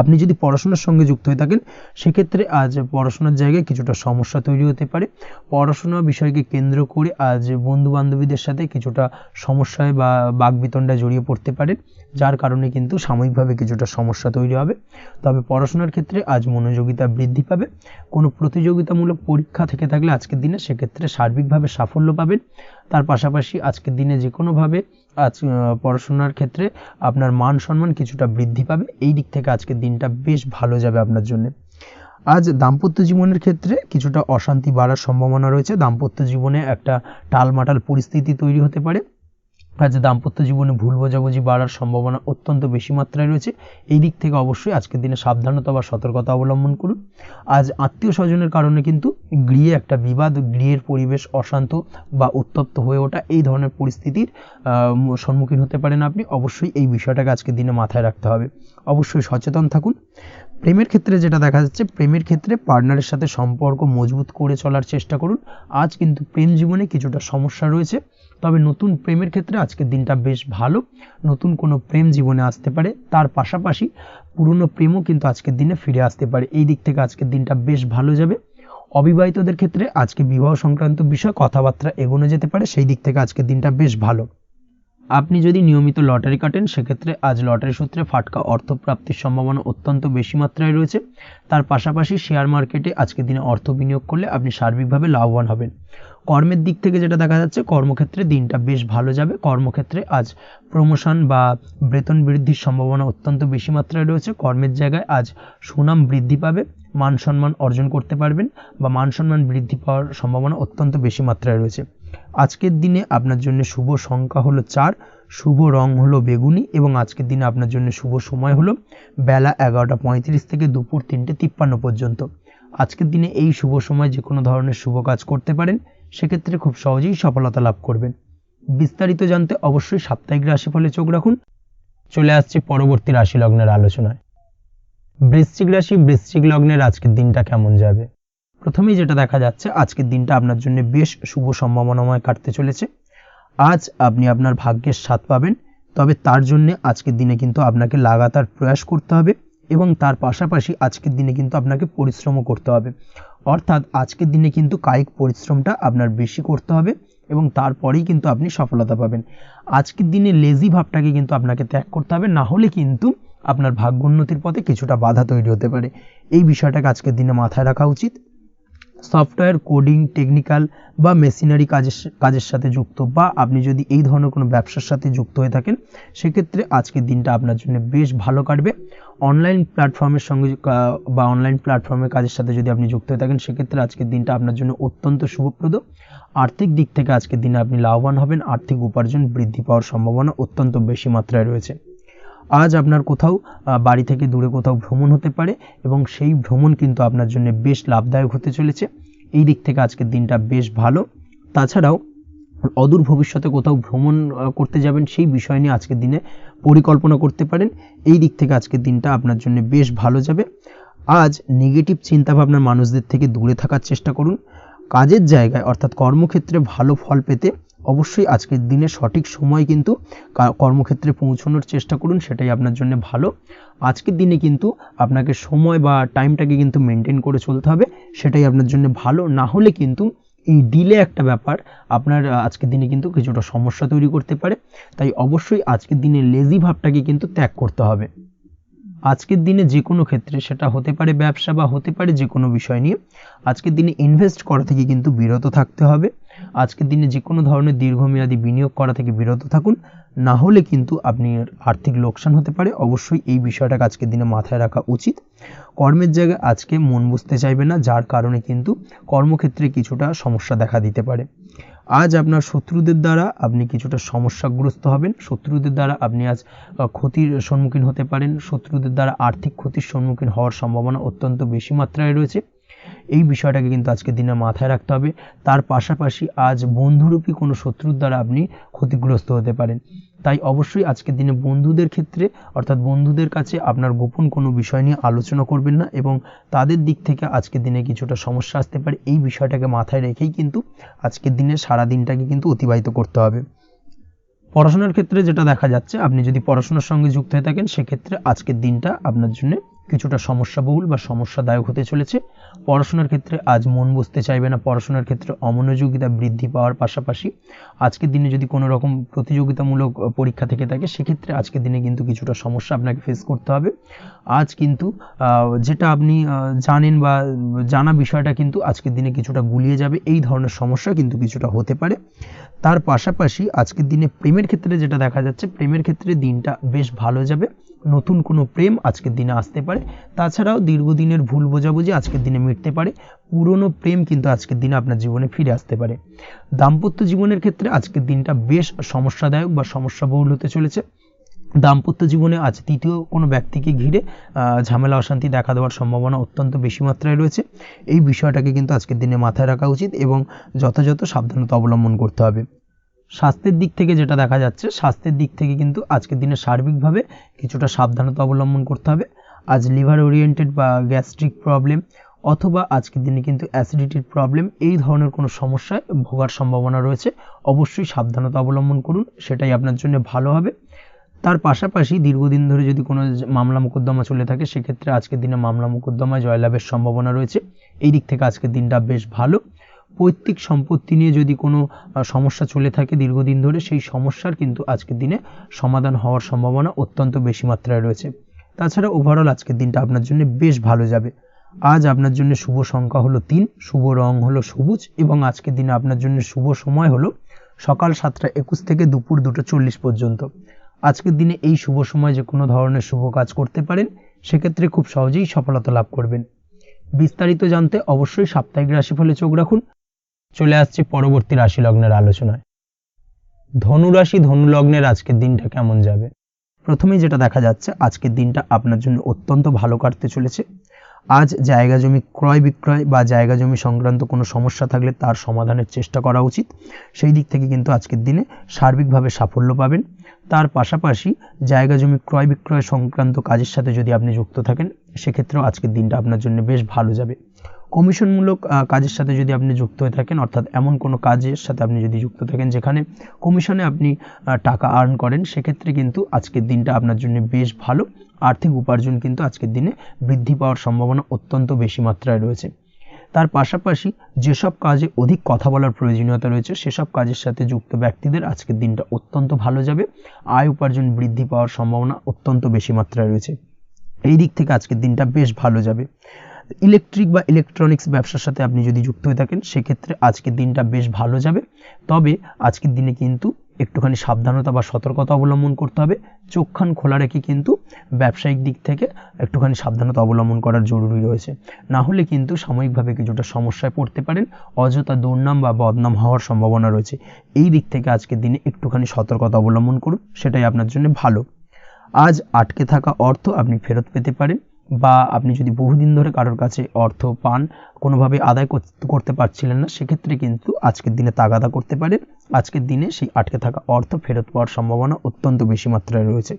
আপনি যদি পড়াশোনার সঙ্গে যুক্ত হয়ে থাকেন, সেক্ষেত্রে আজ পড়াশোনার জায়গায় কিছুটা সমস্যা তৈরি হতে পারে। পড়াশোনা বিষয়কে কেন্দ্র করে আজ বন্ধু বান্ধবীদের সাথে কিছুটা সমস্যায় বা বাকবিতণ্ডায় জড়িয়ে পড়তে পারেন, যার কারণে কিন্তু সাময়িকভাবে কিছুটা সমস্যা তৈরি হবে। তবে পড়াশোনার ক্ষেত্রে আজ মনোযোগিতা বৃদ্ধি পাবে। কোনো প্রতিযোগিতামূলক পরীক্ষা থেকে থাকলে আজকের দিনে সেক্ষেত্রে সার্বিকভাবে সাফল্য পাবেন। তার পাশাপাশি আজকের দিনে যে কোনোভাবে আজ পড়াশোনার ক্ষেত্রে আপনার মান সম্মান কিছুটা বৃদ্ধি পাবে। এই দিক থেকে আজকের দিনটা বেশ ভালো যাবে আপনার জন্য। আজ দাম্পত্য জীবনের ক্ষেত্রে কিছুটা অশান্তি বাড়ার সম্ভাবনা রয়েছে। দাম্পত্য জীবনে একটা টালমাটাল পরিস্থিতি তৈরি হতে পারে। আজ দাম্পত্য জীবনে ভুল বোঝাবুঝি বাড়ার সম্ভাবনা অত্যন্ত বেশি মাত্রায় রয়েছে। এই দিক থেকে অবশ্যই আজকের দিনে সাবধানতা বা সতর্কতা অবলম্বন করুন। আজ আত্মীয় স্বজনের কারণে কিন্তু গৃহে একটা বিবাদ, গৃহের পরিবেশ অশান্ত বা উত্তপ্ত হয়ে ওঠা এই ধরনের পরিস্থিতির সম্মুখীন হতে পারেন আপনি। অবশ্যই এই বিষয়টাকে আজকের দিনে মাথায় রাখতে হবে। অবশ্যই সচেতন থাকুন। প্রেমের ক্ষেত্রে যেটা দেখা যাচ্ছে, প্রেমের ক্ষেত্রে পার্টনারের সাথে সম্পর্ক মজবুত করে চলার চেষ্টা করুন। আজ কিন্তু প্রেম জীবনে কিছুটা সমস্যা রয়েছে, তবে নতুন প্রেমের ক্ষেত্রে আজকের দিনটা বেশ ভালো। নতুন কোনো প্রেম জীবনে আসতে পারে, তার পাশাপাশি পুরনো প্রেমও কিন্তু আজকের দিনে ফিরে আসতে পারে। এই দিক থেকে আজকের দিনটা বেশ ভালো যাবে। অবিবাহিতদের ক্ষেত্রে আজকে বিবাহ সংক্রান্ত বিষয় কথাবার্তা এগোনো যেতে পারে, সেই দিক থেকে আজকের দিনটা বেশ ভালো। আপনি যদি নিয়মিত লটারি কাটেন, সেক্ষেত্রে আজ লটারি সূত্রে ফাটকা অর্থপ্রাপ্তির সম্ভাবনা অত্যন্ত বেশি মাত্রায় রয়েছে। তার পাশাপাশি শেয়ার মার্কেটে আজকের দিনে অর্থ বিনিয়োগ করলে আপনি সার্বিকভাবে লাভবান হবেন। কর্মের দিক থেকে যেটা দেখা যাচ্ছে, কর্মক্ষেত্রে দিনটা বেশ ভালো যাবে। কর্মক্ষেত্রে আজ প্রমোশন বা বেতন বৃদ্ধির সম্ভাবনা অত্যন্ত বেশি মাত্রায় রয়েছে। কর্মের জায়গায় আজ সুনাম বৃদ্ধি পাবে, মান সম্মান অর্জন করতে পারবেন বা মান সম্মান বৃদ্ধি পাওয়ার সম্ভাবনা অত্যন্ত বেশি মাত্রায় রয়েছে। আজকের দিনে আপনার জন্য শুভ সংখ্যা হলো 4, শুভ রং হলো বেগুনি এবং আজকের দিনে আপনার জন্য শুভ সময় হলো বেলা 11:35 থেকে দুপুর 3:53 পর্যন্ত। আজকের দিনে এই শুভ সময় যে কোনো ধরনের শুভ কাজ করতে পারেন, সেক্ষেত্রে খুব সহজেই সফলতা লাভ করবেন। বিস্তারিত জানতে অবশ্যই সাপ্তাহিক রাশিফলে চোখ রাখুন। চলে আসছে পরবর্তী রাশি লগ্নের আলোচনায়। বৃশ্চিক রাশি, বৃশ্চিক লগ্নের আজকের দিনটা কেমন যাবে? প্রথমেই যেটা দেখা যাচ্ছে, আজকের দিনটা আপনার জন্য বেশ শুভ সম্ভাবনাময় কাটতে চলেছে। আজ আপনি আপনার ভাগ্যের স্বাদ পাবেন, তবে তার জন্য আজকের দিনে কিন্তু আপনাকে লাগাতার প্রয়াস করতে হবে এবং তার পাশাপাশি আজকের দিনে কিন্তু আপনাকে পরিশ্রমও করতে হবে। অর্থাৎ আজকের দিনে কিন্তু কায়িক পরিশ্রমটা আপনার বেশি করতে হবে এবং তারপরেই কিন্তু আপনি সফলতা পাবেন। আজকের দিনে লেজি ভাবটাকে কিন্তু আপনাকে ত্যাগ করতে হবে, না হলে কিন্তু আপনার ভাগ্যোন্নতির পথে কিছুটা বাধা তৈরি হতে পারে। এই বিষয়টাকে আজকের দিনে মাথায় রাখা উচিত। সফটওয়্যার কোডিং, টেকনিক্যাল বা মেশিনারি কাজের সাথে যুক্ত, বা আপনি যদি এই ধরনের কোনো ব্যবসার সাথে যুক্ত হয়ে থাকেন, সেক্ষেত্রে আজকের দিনটা আপনার জন্য বেশ ভালো কাটবে। অনলাইন প্ল্যাটফর্মের সঙ্গে বা অনলাইন প্ল্যাটফর্মের কাজের সাথে যদি আপনি যুক্ত হয়ে থাকেন, সেক্ষেত্রে আজকের দিনটা আপনার জন্য অত্যন্ত শুভপ্রদ। আর্থিক দিক থেকে আজকের দিনে আপনি লাভবান হবেন, আর্থিক উপার্জন বৃদ্ধি পাওয়ার সম্ভাবনা অত্যন্ত বেশি মাত্রায় রয়েছে। আজ আপনার কোথাও বাড়ি থেকে দূরে কোথাও ভ্রমণ হতে পারে, এবং সেই ভ্রমণ কিন্তু আপনার জন্য বেশ লাভদায়ক হতে চলেছে। এই দিক থেকে আজকের দিনটা বেশ ভালো। তাছাড়াও অদূর ভবিষ্যতে কোথাও ভ্রমণ করতে যাবেন, সেই বিষয় নিয়ে আজকের দিনে পরিকল্পনা করতে পারেন। এই দিক থেকে আজকের দিনটা আপনার জন্য বেশ ভালো যাবে। আজ নেগেটিভ চিন্তাভাবনার মানুষদের থেকে দূরে থাকার চেষ্টা করুন। কাজের জায়গায় অর্থাৎ কর্মক্ষেত্রে ভালো ফল পেতে অবশ্যই আজকের দিনে সঠিক সময় কিন্তু কর্মক্ষেত্রে পৌঁছানোর চেষ্টা করুন, সেটাই আপনার জন্য ভালো। আজকের দিনে কিন্তু আপনাকে সময় বা টাইমটাকে কিন্তু মেনটেন করে চলতে হবে, সেটাই আপনার জন্য ভালো। না হলে কিন্তু এই ডিলে একটা ব্যাপার আপনার আজকের দিনে কিন্তু কিছুটা সমস্যা তৈরি করতে পারে। তাই অবশ্যই আজকের দিনে লেজি ভাবটাকে কিন্তু ত্যাগ করতে হবে। আজকের দিনে যে কোনো ক্ষেত্রে, সেটা হতে পারে ব্যবসা বা হতে পারে যে কোনো বিষয় নিয়ে, আজকের দিনে ইনভেস্ট করা থেকে কিন্তু বিরত থাকতে হবে। আজকের দিনে যে কোনো ধরনের দীর্ঘমেয়াদী বিনিয়োগ করা থেকে বিরত থাকুন, না হলে কিন্তু আপনি আর্থিক লোকসান হতে পারে। অবশ্যই এই বিষয়টাকে আজকের দিনে মাথায় রাখা উচিত। কর্মের জায়গায় আজকে মন বসতে চাইবে না, যার কারণে কিন্তু কর্মক্ষেত্রে কিছুটা সমস্যা দেখা দিতে পারে। আজ আপনার শত্রুদের দ্বারা আপনি কিছুটা সমস্যাগ্রস্ত হবেন। শত্রুদের দ্বারা আপনি আজ ক্ষতির সম্মুখীন হতে পারেন। শত্রুদের দ্বারা আর্থিক ক্ষতির সম্মুখীন হওয়ার সম্ভাবনা অত্যন্ত বেশি মাত্রায় রয়েছে। এই বিষয়টাকে কিন্তু আজকের দিনে মাথায় রাখতে হবে। তার পাশাপাশি আজ বন্ধুরূপী কোনো শত্রুর দ্বারা আপনি ক্ষতিগ্রস্ত হতে পারেন। তাই অবশ্যই আজকের দিনে বন্ধুদের ক্ষেত্রে অর্থাৎ বন্ধুদের কাছে আপনার গোপন কোনো বিষয় নিয়ে আলোচনা করবেন না, এবং তাদের দিক থেকে আজকের দিনে কিছুটা সমস্যা আসতে পারে। এই বিষয়টাকে মাথায় রেখেই কিন্তু আজকের দিনে সারা দিনটাকে কিন্তু অতিবাহিত করতে হবে। পড়াশোনার ক্ষেত্রে যেটা দেখা যাচ্ছে, আপনি যদি পড়াশোনার সঙ্গে যুক্ত হয়ে থাকেন, সেক্ষেত্রে আজকের দিনটা আপনার জন্য কিছুটা সমস্যাবহুল বা সমস্যাদায়ক হতে চলেছে। পড়াশোনার ক্ষেত্রে আজ মন বসতে চাইবে না। পড়াশোনার ক্ষেত্রে অমনোযোগিতা বৃদ্ধি পাওয়ার পাশাপাশি আজকের দিনে যদি কোনো রকম প্রতিযোগিতামূলক পরীক্ষা থেকে থাকে, সেক্ষেত্রে আজকের দিনে কিন্তু কিছুটা সমস্যা আপনাকে ফেস করতে হবে। আজ কিন্তু যেটা আপনি জানেন বা জানা বিষয়টা কিন্তু আজকের দিনে কিছুটা গুলিয়ে যাবে। এই ধরনের সমস্যা কিন্তু কিছুটা হতে পারে। তার পাশাপাশি আজকের দিনে প্রেমের ক্ষেত্রে যেটা দেখা যাচ্ছে, প্রেমের ক্ষেত্রে দিনটা বেশ ভালো যাবে। নতুন কোনো প্রেম আজকের দিনে আসতে পারে। তাছাড়াও দীর্ঘদিনের ভুল বোঝাবুঝি আজকের দিনে মিটতে পারে। পুরনো প্রেম কিন্তু আজকের দিনে আপনার জীবনে ফিরে আসতে পারে। দাম্পত্য জীবনের ক্ষেত্রে আজকের দিনটা বেশ সমস্যাদায়ক বা সমস্যাবহুল হতে চলেছে। দাম্পত্য জীবনে আজ তৃতীয় কোনো ব্যক্তিকে ঘিরে ঝামেলা অশান্তি দেখা দেওয়ার সম্ভাবনা অত্যন্ত বেশি মাত্রায় রয়েছে। এই বিষয়টাকে কিন্তু আজকের দিনে মাথায় রাখা উচিত, এবং যথাযথ সাবধানতা অবলম্বন করতে হবে। স্বাস্থ্যের দিক থেকে যেটা দেখা যাচ্ছে, স্বাস্থ্যের দিক থেকে কিন্তু আজকের দিনে সার্বিকভাবে কিছুটা সাবধানতা অবলম্বন করতে হবে। আজ লিভার ওরিয়েন্টেড বা গ্যাস্ট্রিক প্রবলেম, অথবা আজকের দিনে কিন্তু অ্যাসিডিটির প্রবলেম, এই ধরনের কোনো সমস্যায় ভোগার সম্ভাবনা রয়েছে। অবশ্যই সাবধানতা অবলম্বন করুন, সেটাই আপনার জন্য ভালো হবে। তার পাশাপাশি দীর্ঘদিন ধরে যদি কোনো মামলা মোকদ্দমা চলে থাকে, সেক্ষেত্রে আজকের দিনে মামলা মোকদ্দমায় জয়লাভের সম্ভাবনা রয়েছে। এই দিক থেকে আজকের দিনটা বেশ ভালো। পৈতৃক সম্পত্তি নিয়ে যদি কোনো সমস্যা চলে থাকে দীর্ঘদিন ধরে, সেই সমস্যার কিন্তু আজকের দিনে সমাধান হওয়ার সম্ভাবনা অত্যন্ত বেশি মাত্রায় রয়েছে। তাছাড়া ওভারঅল আজকের দিনটা আপনার জন্য বেশ ভালো যাবে। আজ আপনার জন্য শুভ সংখ্যা হলো 3, শুভ রং হলো সবুজ, এবং আজকের দিনে আপনার জন্য শুভ সময় হলো সকাল 7:21 থেকে দুপুর 2:40 পর্যন্ত। আজকের দিনে এই শুভ সময় যে কোনো ধরনের শুভ কাজ করতে পারেন, সেক্ষেত্রে খুব সহজেই সফলতা লাভ করবেন। বিস্তারিত জানতে অবশ্যই সাপ্তাহিক রাশিফলে চোখ রাখুন। চলে আসছে পরবর্তী রাশি লগ্নের আলোচনায়। ধনু রাশি ধনু লগ্নের আজকের দিনটা কেমন যাবে? প্রথমেই যেটা দেখা যাচ্ছে, আজকের দিনটা আপনার জন্য অত্যন্ত ভালো কাটতে চলেছে। আজ জায়গা জমি ক্রয় বিক্রয় বা জায়গা জমি সংক্রান্ত কোনো সমস্যা থাকলে তার সমাধানের চেষ্টা করা উচিত। সেই দিক থেকে কিন্তু আজকের দিনে সার্বিকভাবে সাফল্য পাবেন। তার পাশাপাশি জায়গা জমি ক্রয় বিক্রয় সংক্রান্ত কাজের সাথে যদি আপনি যুক্ত থাকেন, সেক্ষেত্রেও আজকের দিনটা আপনার জন্য বেশ ভালো যাবে। কমিশনমূলক কাজের সাথে যদি আপনি যুক্ত হয়ে থাকেন, অর্থাৎ এমন কোনো কাজের সাথে আপনি যদি যুক্ত থাকেন যেখানে কমিশনে আপনি টাকা আর্ন করেন, সেক্ষেত্রে কিন্তু আজকের দিনটা আপনার জন্য বেশ ভালো। আর্থিক উপার্জন কিন্তু আজকের দিনে বৃদ্ধি পাওয়ার সম্ভাবনা অত্যন্ত বেশি মাত্রায় রয়েছে। তার পাশাপাশি যেসব কাজে অধিক কথা বলার প্রয়োজনীয়তা রয়েছে, সেসব কাজের সাথে যুক্ত ব্যক্তিদের আজকের দিনটা অত্যন্ত ভালো যাবে। আয় উপার্জন বৃদ্ধি পাওয়ার সম্ভাবনা অত্যন্ত বেশি মাত্রায় রয়েছে। এই দিক থেকে আজকের দিনটা বেশ ভালো যাবে। ইলেকট্রিক বা ইলেকট্রনিক্স ব্যবসার সাথে আপনি যদি যুক্ত হয়ে থাকেন সেক্ষেত্রে আজকের দিনটা বেশ ভালো যাবে। তবে আজকের দিনে কিন্তু একটুখানি সাবধানতা বা সতর্কতা অবলম্বন করতে হবে। চোখ কান খোলা রেখে কিন্তু ব্যবসায়িক দিক থেকে একটুখানি সাবধানতা অবলম্বন করার জরুরি রয়েছে, না হলে কিন্তু সাময়িকভাবে কিছুটা সমস্যায় পড়তে পারেন, অযথা দুর্নাম বা বদনাম হওয়ার সম্ভাবনা রয়েছে। এই দিক থেকে আজকের দিনে একটুখানি সতর্কতা অবলম্বন করুন, সেটাই আপনার জন্য ভালো। আজ আটকে থাকা অর্থ আপনি ফেরত পেতে পারেন, বা আপনি যদি বহুদিন ধরে কারোর কাছে অর্থ পান, কোনোভাবে আদায় করতে পারছিলেন না, সেক্ষেত্রে কিন্তু আজকের দিনে তাগাদা করতে পারেন। আজকের দিনে সেই আটকে থাকা অর্থ ফেরত পাওয়ার সম্ভাবনা অত্যন্ত বেশি মাত্রায় রয়েছে।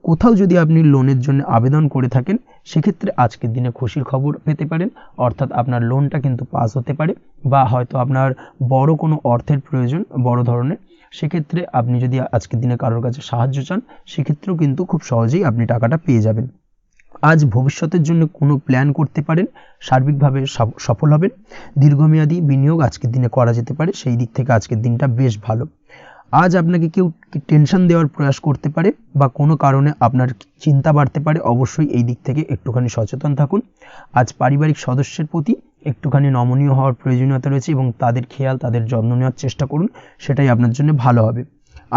কোথাও যদি আপনি লোনের জন্য আবেদন করে থাকেন সেক্ষেত্রে আজকের দিনে খুশির খবর পেতে পারেন, অর্থাৎ আপনার লোনটা কিন্তু পাস হতে পারে, বা হয়তো আপনার বড় কোনো অর্থের প্রয়োজন বড় ধরনের, সেক্ষেত্রে আপনি যদি আজকের দিনে কারোর কাছে সাহায্য চান সেক্ষেত্রেও কিন্তু খুব সহজেই আপনি টাকাটা পেয়ে যাবেন। আজ ভবিষ্যতের জন্য কোনো প্ল্যান করতে পারেন, সার্বিকভাবে সফল হবেন। দীর্ঘমেয়াদী বিনিয়োগ আজকের দিনে করা যেতে পারে, সেই দিক থেকে আজকের দিনটা বেশ ভালো। আজ আপনাকে কেউ টেনশন দেওয়ার প্রয়াস করতে পারে বা কোনো কারণে আপনার চিন্তা বাড়তে পারে, অবশ্যই এই দিক থেকে একটুখানি সচেতন থাকুন। আজ পারিবারিক সদস্যের প্রতি একটুখানি নমনীয় হওয়ার প্রয়োজনীয়তা রয়েছে এবং তাদের খেয়াল তাদের যত্ন নেওয়ার চেষ্টা করুন, সেটাই আপনার জন্য ভালো হবে।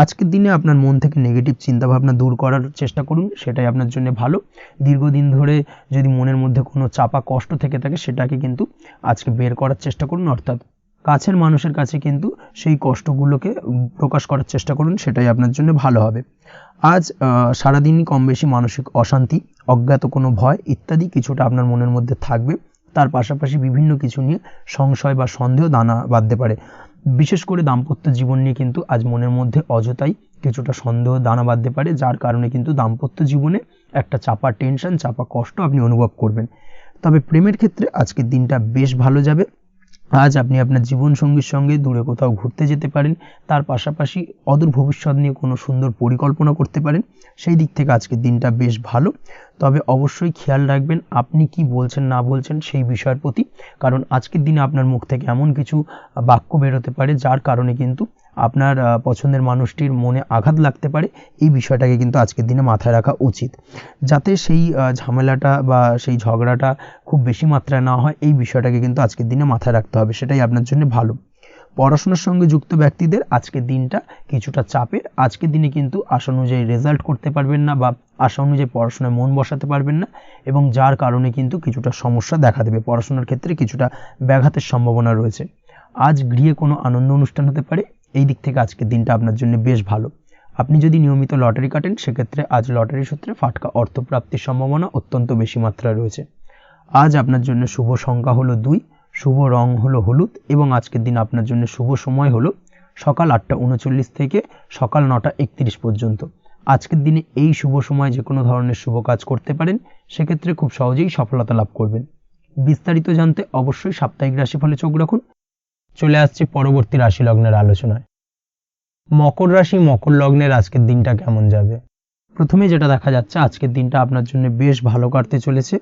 আজকের দিনে আপনার মন থেকে নেগেটিভ চিন্তাভাবনা দূর করার চেষ্টা করুন, সেটাই আপনার জন্য ভালো। দীর্ঘদিন ধরে যদি মনের মধ্যে কোনো চাপা কষ্ট থেকে থাকে সেটাকে কিন্তু আজকে বের করার চেষ্টা করুন, অর্থাৎ কাছের মানুষের কাছে কিন্তু সেই কষ্টগুলোকে প্রকাশ করার চেষ্টা করুন, সেটাই আপনার জন্য ভালো হবে। আজ সারাদিনই কম বেশি মানসিক অশান্তি, অজ্ঞাত কোনো ভয় ইত্যাদি কিছুটা আপনার মনের মধ্যে থাকবে। তার পাশাপাশি বিভিন্ন কিছু নিয়ে সংশয় বা সন্দেহ দানা বাঁধতে পারে। বিশেষ করে দাম্পত্য জীবন নিয়ে কিন্তু আজ মনের মধ্যে অযথাই কিছুটা সন্দেহ দানা বাঁধতে পারে, যার কারণে কিন্তু দাম্পত্য জীবনে একটা চাপা টেনশন চাপা কষ্ট আপনি অনুভব করবেন। তবে প্রেমের ক্ষেত্রে আজকের দিনটা বেশ ভালো যাবে। আজ আপনি আপনার জীবনসঙ্গীর সঙ্গে দূরে কোথাও ঘুরতে যেতে পারেন, তার পাশাপাশি অদূর ভবিষ্যৎ নিয়ে কোনো সুন্দর পরিকল্পনা করতে পারেন, সেই দিক থেকে আজকের দিনটা বেশ ভালো। তবে অবশ্যই খেয়াল রাখবেন আপনি কি বলছেন না বলছেন সেই বিষয়ের প্রতি, কারণ আজকের দিনে আপনার মুখ থেকে এমন কিছু বাক্য বেরোতে পারে যার কারণে কিন্তু আপনার পছন্দের মানুষটির মনে আঘাত লাগতে পারে। এই বিষয়টাকে কিন্তু আজকের দিনে মাথায় রাখা উচিত, যাতে সেই ঝামেলাটা বা সেই ঝগড়াটা খুব বেশি মাত্রায় না হয়, এই বিষয়টাকে কিন্তু আজকের দিনে মাথায় রাখতে হবে, সেটাই আপনার জন্য ভালো। পড়াশোনার সঙ্গে যুক্ত ব্যক্তিদের আজকের দিনটা কিছুটা চাপের। আজকের দিনে কিন্তু আশা অনুযায়ী রেজাল্ট করতে পারবেন না বা আশা অনুযায়ী পড়াশোনায় মন বসাতে পারবেন না, এবং যার কারণে কিন্তু কিছুটা সমস্যা দেখা দেবে, পড়াশোনার ক্ষেত্রে কিছুটা ব্যাঘাতের সম্ভাবনা রয়েছে। আজ গৃহে কোনো আনন্দ অনুষ্ঠান হতে পারে, এই দিক থেকে আজকের দিনটা আপনার জন্য বেশ ভালো। আপনি যদি নিয়মিত লটারি কাটেন সেক্ষেত্রে আজ লটারি সূত্রে ফাটকা অর্থপ্রাপ্তির সম্ভাবনা অত্যন্ত বেশি মাত্রায় রয়েছে। আজ আপনার জন্য শুভ সংখ্যা হলো 2, শুভ রং হলো হলুদ, এবং আজকের দিন আপনার জন্য শুভ সময় হলো সকাল 8:39 থেকে সকাল 9:31 পর্যন্ত। আজকের দিনে এই শুভ সময় যে কোনো ধরনের শুভ কাজ করতে পারেন, সেক্ষেত্রে খুব সহজেই সফলতা লাভ করবেন। বিস্তারিত জানতে অবশ্যই সাপ্তাহিক রাশিফলে চোখ রাখুন। চলে আসছি পরবর্তী রাশি লগ্নের আলোচনায়। মকর রাশি মকর লগ্নের আজকের দিনটা কেমন যাবে? প্রথমে যেটা দেখা যাচ্ছে আজকের দিনটা আপনার জন্য বেশ ভালো কাটতে চলেছে।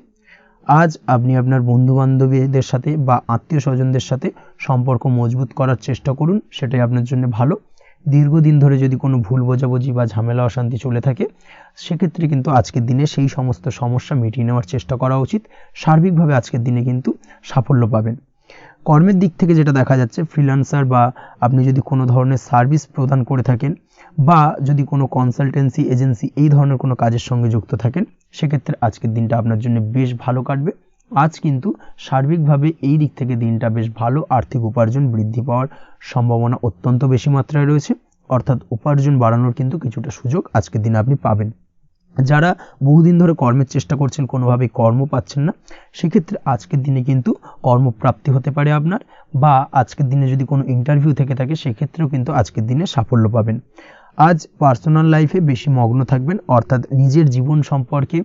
আজ আপনি আপনার বন্ধু বান্ধবীদের সাথে বা আত্মীয় স্বজনদের সাথে সম্পর্ক মজবুত করার চেষ্টা করুন, সেটাই আপনার জন্য ভালো। দীর্ঘদিন ধরে যদি কোনো ভুল বোঝাবুঝি বা ঝামেলা অশান্তি চলে থাকে সেক্ষেত্রে কিন্তু আজকের দিনে সেই সমস্ত সমস্যা মিটিয়ে নেওয়ার চেষ্টা করা উচিত। সার্বিকভাবে আজকের দিনে কিন্তু সাফল্য পাবেন। কর্মের দিক থেকে যেটা দেখা যাচ্ছে, ফ্রিল্যান্সার বা আপনি যদি কোনো ধরনের সার্ভিস প্রদান করে থাকেন বা যদি কোনো কনসালটেন্সি এজেন্সি এই ধরনের কোনো কাজের সঙ্গে যুক্ত থাকেন, সেক্ষেত্রে আজকের দিনটা আপনার জন্য বেশ ভালো কাটবে। আজ কিন্তু সার্বিকভাবে এই দিক থেকে দিনটা বেশ ভালো, আর্থিক উপার্জন বৃদ্ধি পাওয়ার সম্ভাবনা অত্যন্ত বেশি মাত্রায় রয়েছে, অর্থাৎ উপার্জন বাড়ানোর কিন্তু কিছুটা সুযোগ আজকের দিনে আপনি পাবেন। যারা বহুদিন ধরে কর্মের চেষ্টা করছেন কোনোভাবেই কর্ম পাচ্ছেন না, সেক্ষেত্রে আজকের দিনে কিন্তু কর্মপ্রাপ্তি হতে পারে আপনার, বা আজকের দিনে যদি কোনো ইন্টারভিউ থেকে থাকে সেক্ষেত্রেও কিন্তু আজকের দিনে সাফল্য পাবেন। আজ পার্সোনাল লাইফে বেশি মগ্ন থাকবেন, অর্থাৎ নিজের জীবন সম্পর্কে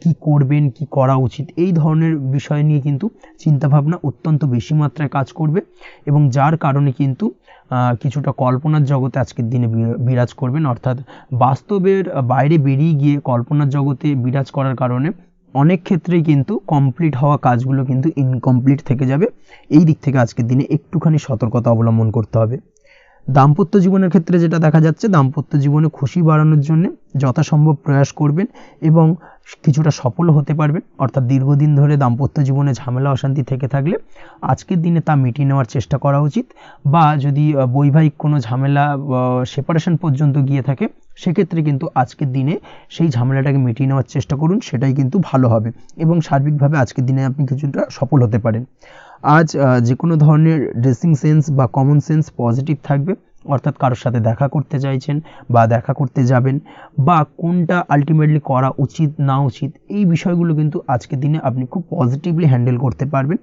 কি করবেন কি করা উচিত এই ধরনের বিষয় নিয়ে কিন্তু চিন্তাভাবনা অত্যন্ত বেশি মাত্রায় কাজ করবে, এবং যার কারণে কিন্তু কিছুটা কল্পনার জগতে আজকের দিনে বিরাজ করবেন, অর্থাৎ বাস্তবের বাইরে বেরিয়ে গিয়ে কল্পনার জগতে বিরাজ করার কারণে অনেক ক্ষেত্রেই কিন্তু কমপ্লিট হওয়া কাজগুলো কিন্তু ইনকমপ্লিট থেকে যাবে। এই দিক থেকে আজকের দিনে একটুখানি সতর্কতা অবলম্বন করতে হবে। দাম্পত্য জীবনের ক্ষেত্রে যেটা দেখা যাচ্ছে, দাম্পত্য জীবনে খুশি বাড়ানোর জন্য যথাসম্ভব প্রয়াস করবেন এবং কিছুটা সফল হতে পারবেন। অর্থাৎ দীর্ঘদিন ধরে দাম্পত্য জীবনে ঝামেলা অশান্তি থেকে থাকলে আজকের দিনে তা মিটিয়ে নেওয়ার চেষ্টা করা উচিত। বা যদি বৈবাহিক কোনো ঝামেলা সেপারেশন পর্যন্ত গিয়ে থাকে, সেক্ষেত্রে কিন্তু আজকের দিনে সেই ঝামেলাটাকে মিটিয়ে নেওয়ার চেষ্টা করুন, সেটাই কিন্তু ভালো হবে এবং সার্বিকভাবে আজকের দিনে আপনি কিছুটা সফল হতে পারেন। আজ যে কোনো ধরনের ড্রেসিং সেন্স বা কমন সেন্স পজিটিভ থাকবে। অর্থাৎ কারোর সাথে দেখা করতে চাইছেন বা দেখা করতে যাবেন, বা কোনটা আলটিমেটলি করা উচিত না উচিত, এই বিষয়গুলো কিন্তু আজকের দিনে আপনি খুব পজিটিভলি হ্যান্ডেল করতে পারবেন।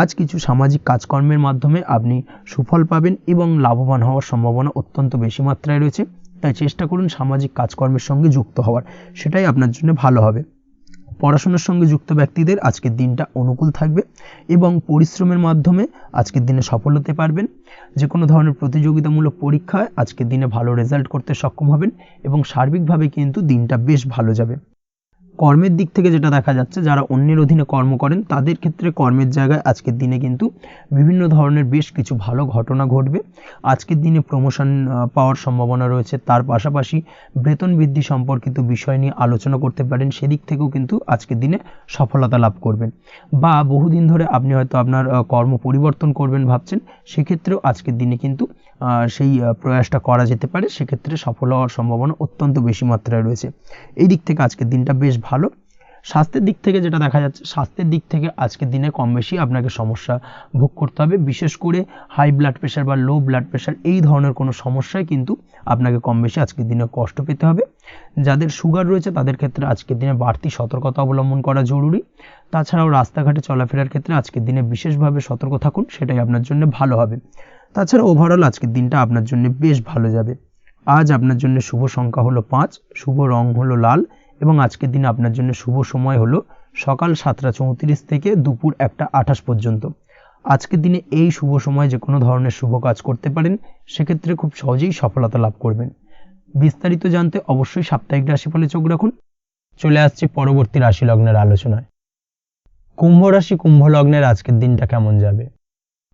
আজ কিছু সামাজিক কাজকর্মের মাধ্যমে আপনি সুফল পাবেন এবং লাভবান হওয়ার সম্ভাবনা অত্যন্ত বেশি মাত্রায় রয়েছে। তাই চেষ্টা করুন সামাজিক কাজকর্মের সঙ্গে যুক্ত হওয়ার, সেটাই আপনার জন্য ভালো হবে। পড়াশোনার সঙ্গে যুক্ত ব্যক্তিদের আজকের দিনটা অনুকূল থাকবে এবং পরিশ্রমের মাধ্যমে আজকের দিনে সফল হতে পারবেন। যে কোনো ধরনের প্রতিযোগিতামূলক পরীক্ষায় আজকের দিনে ভালো রেজাল্ট করতে সক্ষম হবেন এবং সার্বিকভাবে কিন্তু দিনটা বেশ ভালো যাবে। কর্মের দিক থেকে যেটা দেখা যাচ্ছে, যারা অন্যের অধীনে কর্ম করেন তাদের ক্ষেত্রে কর্মের জায়গায় আজকের দিনে কিন্তু বিভিন্ন ধরনের বেশ কিছু ভালো ঘটনা ঘটবে। আজকের দিনে প্রমোশন পাওয়ার সম্ভাবনা রয়েছে। তার পাশাপাশি বেতন বৃদ্ধি সম্পর্কিত বিষয় নিয়ে আলোচনা করতে পারেন, সেদিক থেকেও কিন্তু আজকের দিনে সফলতা লাভ করবেন। বা বহুদিন ধরে আপনি হয়তো আপনার কর্ম পরিবর্তন করবেন ভাবছেন, সেক্ষেত্রেও আজকের দিনে কিন্তু সেই প্রয়াসটা করা যেতে পারে। সেক্ষেত্রে সফল হওয়ার সম্ভাবনা অত্যন্ত বেশি মাত্রায় রয়েছে। এই দিক থেকে আজকের দিনটা বেশ ভালো। স্বাস্থ্যের দিক থেকে যেটা দেখা যাচ্ছে, স্বাস্থ্যের দিক থেকে আজকের দিনে কম বেশি আপনাকে সমস্যা ভোগ করতে হবে। বিশেষ করে হাই ব্লাড প্রেশার বা লো ব্লাড প্রেশার এই ধরনের কোনো সমস্যায় কিন্তু আপনাকে কম বেশি আজকের দিনে কষ্ট পেতে হবে। যাদের সুগার রয়েছে তাদের ক্ষেত্রে আজকের দিনে বাড়তি সতর্কতা অবলম্বন করা জরুরি। তাছাড়াও রাস্তাঘাটে চলাফেরার ক্ষেত্রে আজকের দিনে বিশেষভাবে সতর্ক থাকুন, সেটাই আপনার জন্য ভালো হবে। তাছাড়া ওভারঅল আজকের দিনটা আপনার জন্য বেশ ভালো যাবে। আজ আপনার জন্য শুভ সংখ্যা হলো 5, শুভ রং হলো লাল এবং আজকের দিনে আপনার জন্য শুভ সময় হলো সকাল 7:34 থেকে দুপুর 1:28 পর্যন্ত। আজকের দিনে এই শুভ সময় যে কোনো ধরনের শুভ কাজ করতে পারেন, সেক্ষেত্রে খুব সহজেই সফলতা লাভ করবেন। বিস্তারিত জানতে অবশ্যই সাপ্তাহিক রাশিফলে চোখ রাখুন। চলে আসছি পরবর্তী রাশি লগ্নের আলোচনায়। কুম্ভ রাশি কুম্ভ লগ্নের আজকের দিনটা কেমন যাবে?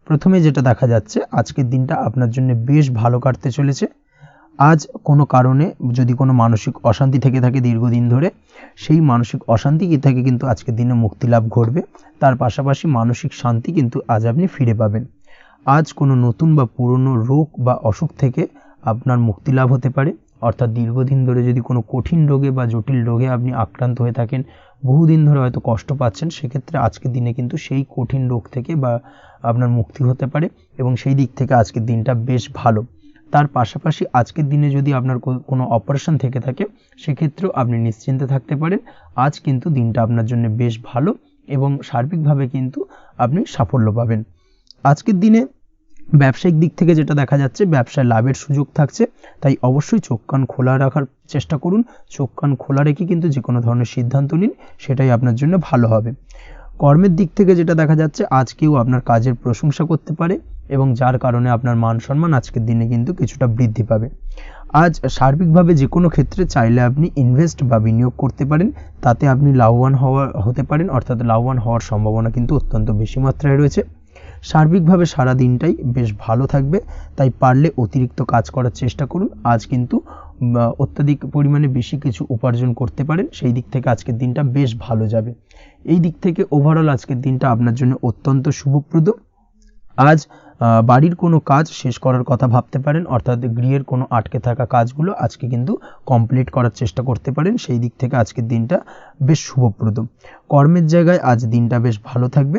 প্রথমে যেটা দেখা যাচ্ছে, আজকের দিনটা আপনার জন্য বেশ ভালো কাটতে চলেছে। আজ কোনো কারণে যদি কোনো মানসিক অশান্তি থেকে থাকে দীর্ঘদিন ধরে, সেই মানসিক অশান্তি থেকে কিন্তু আজকের দিনে মুক্তি লাভ ঘটবে। তার পাশাপাশি মানসিক শান্তি কিন্তু আজ আপনি ফিরে পাবেন। আজ কোনো নতুন বা পুরনো রোগ বা অসুখ থেকে আপনার মুক্তি লাভ হতে পারে। অর্থাৎ দীর্ঘদিন ধরে যদি কোনো কঠিন রোগে বা জটিল রোগে আপনি আক্রান্ত হয়ে থাকেন, বহুদিন ধরে হয়তো কষ্ট পাচ্ছেন, সেক্ষেত্রে আজকের দিনে কিন্তু সেই কঠিন রোগ থেকে বা আপনার মুক্তি হতে পারে এবং সেই দিক থেকে আজকের দিনটা বেশ ভালো। তার পাশাপাশি আজকের দিনে যদি আপনার কোনো অপারেশন থেকে থাকে, সেক্ষেত্রেও আপনি নিশ্চিন্তে থাকতে পারেন। আজ কিন্তু দিনটা আপনার জন্য বেশ ভালো এবং সার্বিকভাবে কিন্তু আপনি সাফল্য পাবেন। আজকের দিনে ব্যবসায়িক দিক থেকে যেটা দেখা যাচ্ছে, ব্যবসায় লাভের সুযোগ থাকছে। তাই অবশ্যই চোখ কান খোলা রাখার চেষ্টা করুন। চোখ কান খোলা রেখে কিন্তু যে কোনো ধরনের সিদ্ধান্ত নিন, সেটাই আপনার জন্য ভালো হবে। কর্মের দিক থেকে যেটা দেখা যাচ্ছে, আজ কেউ আপনার কাজের প্রশংসা করতে পারে এবং যার কারণে আপনার মান সম্মান আজকের দিনে কিন্তু কিছুটা বৃদ্ধি পাবে। আজ সার্বিকভাবে যে কোনো ক্ষেত্রে চাইলে আপনি ইনভেস্ট বা বিনিয়োগ করতে পারেন, তাতে আপনি লাভবান হতে পারেন। অর্থাৎ লাভবান হওয়ার সম্ভাবনা কিন্তু অত্যন্ত বেশি মাত্রায় রয়েছে। সার্বিকভাবে সারা দিনটাই বেশ ভালো থাকবে। তাই পারলে অতিরিক্ত কাজ করার চেষ্টা করুন। আজ কিন্তু অত্যাধিক পরিমাণে বেশি কিছু উপার্জন করতে পারেন। সেই দিক থেকে আজকের দিনটা বেশ ভালো যাবে। এই দিক থেকে ওভারঅল আজকের দিনটা আপনার জন্য অত্যন্ত শুভপ্রদ। আজ বাড়ির কোনো কাজ শেষ করার কথা ভাবতে পারেন। অর্থাৎ গৃহের কোনো আটকে থাকা কাজগুলো আজকে কিন্তু কমপ্লিট করার চেষ্টা করতে পারেন। সেই দিক থেকে আজকের দিনটা বেশ শুভপ্রদ। কর্মের জায়গায় আজ দিনটা বেশ ভালো থাকবে।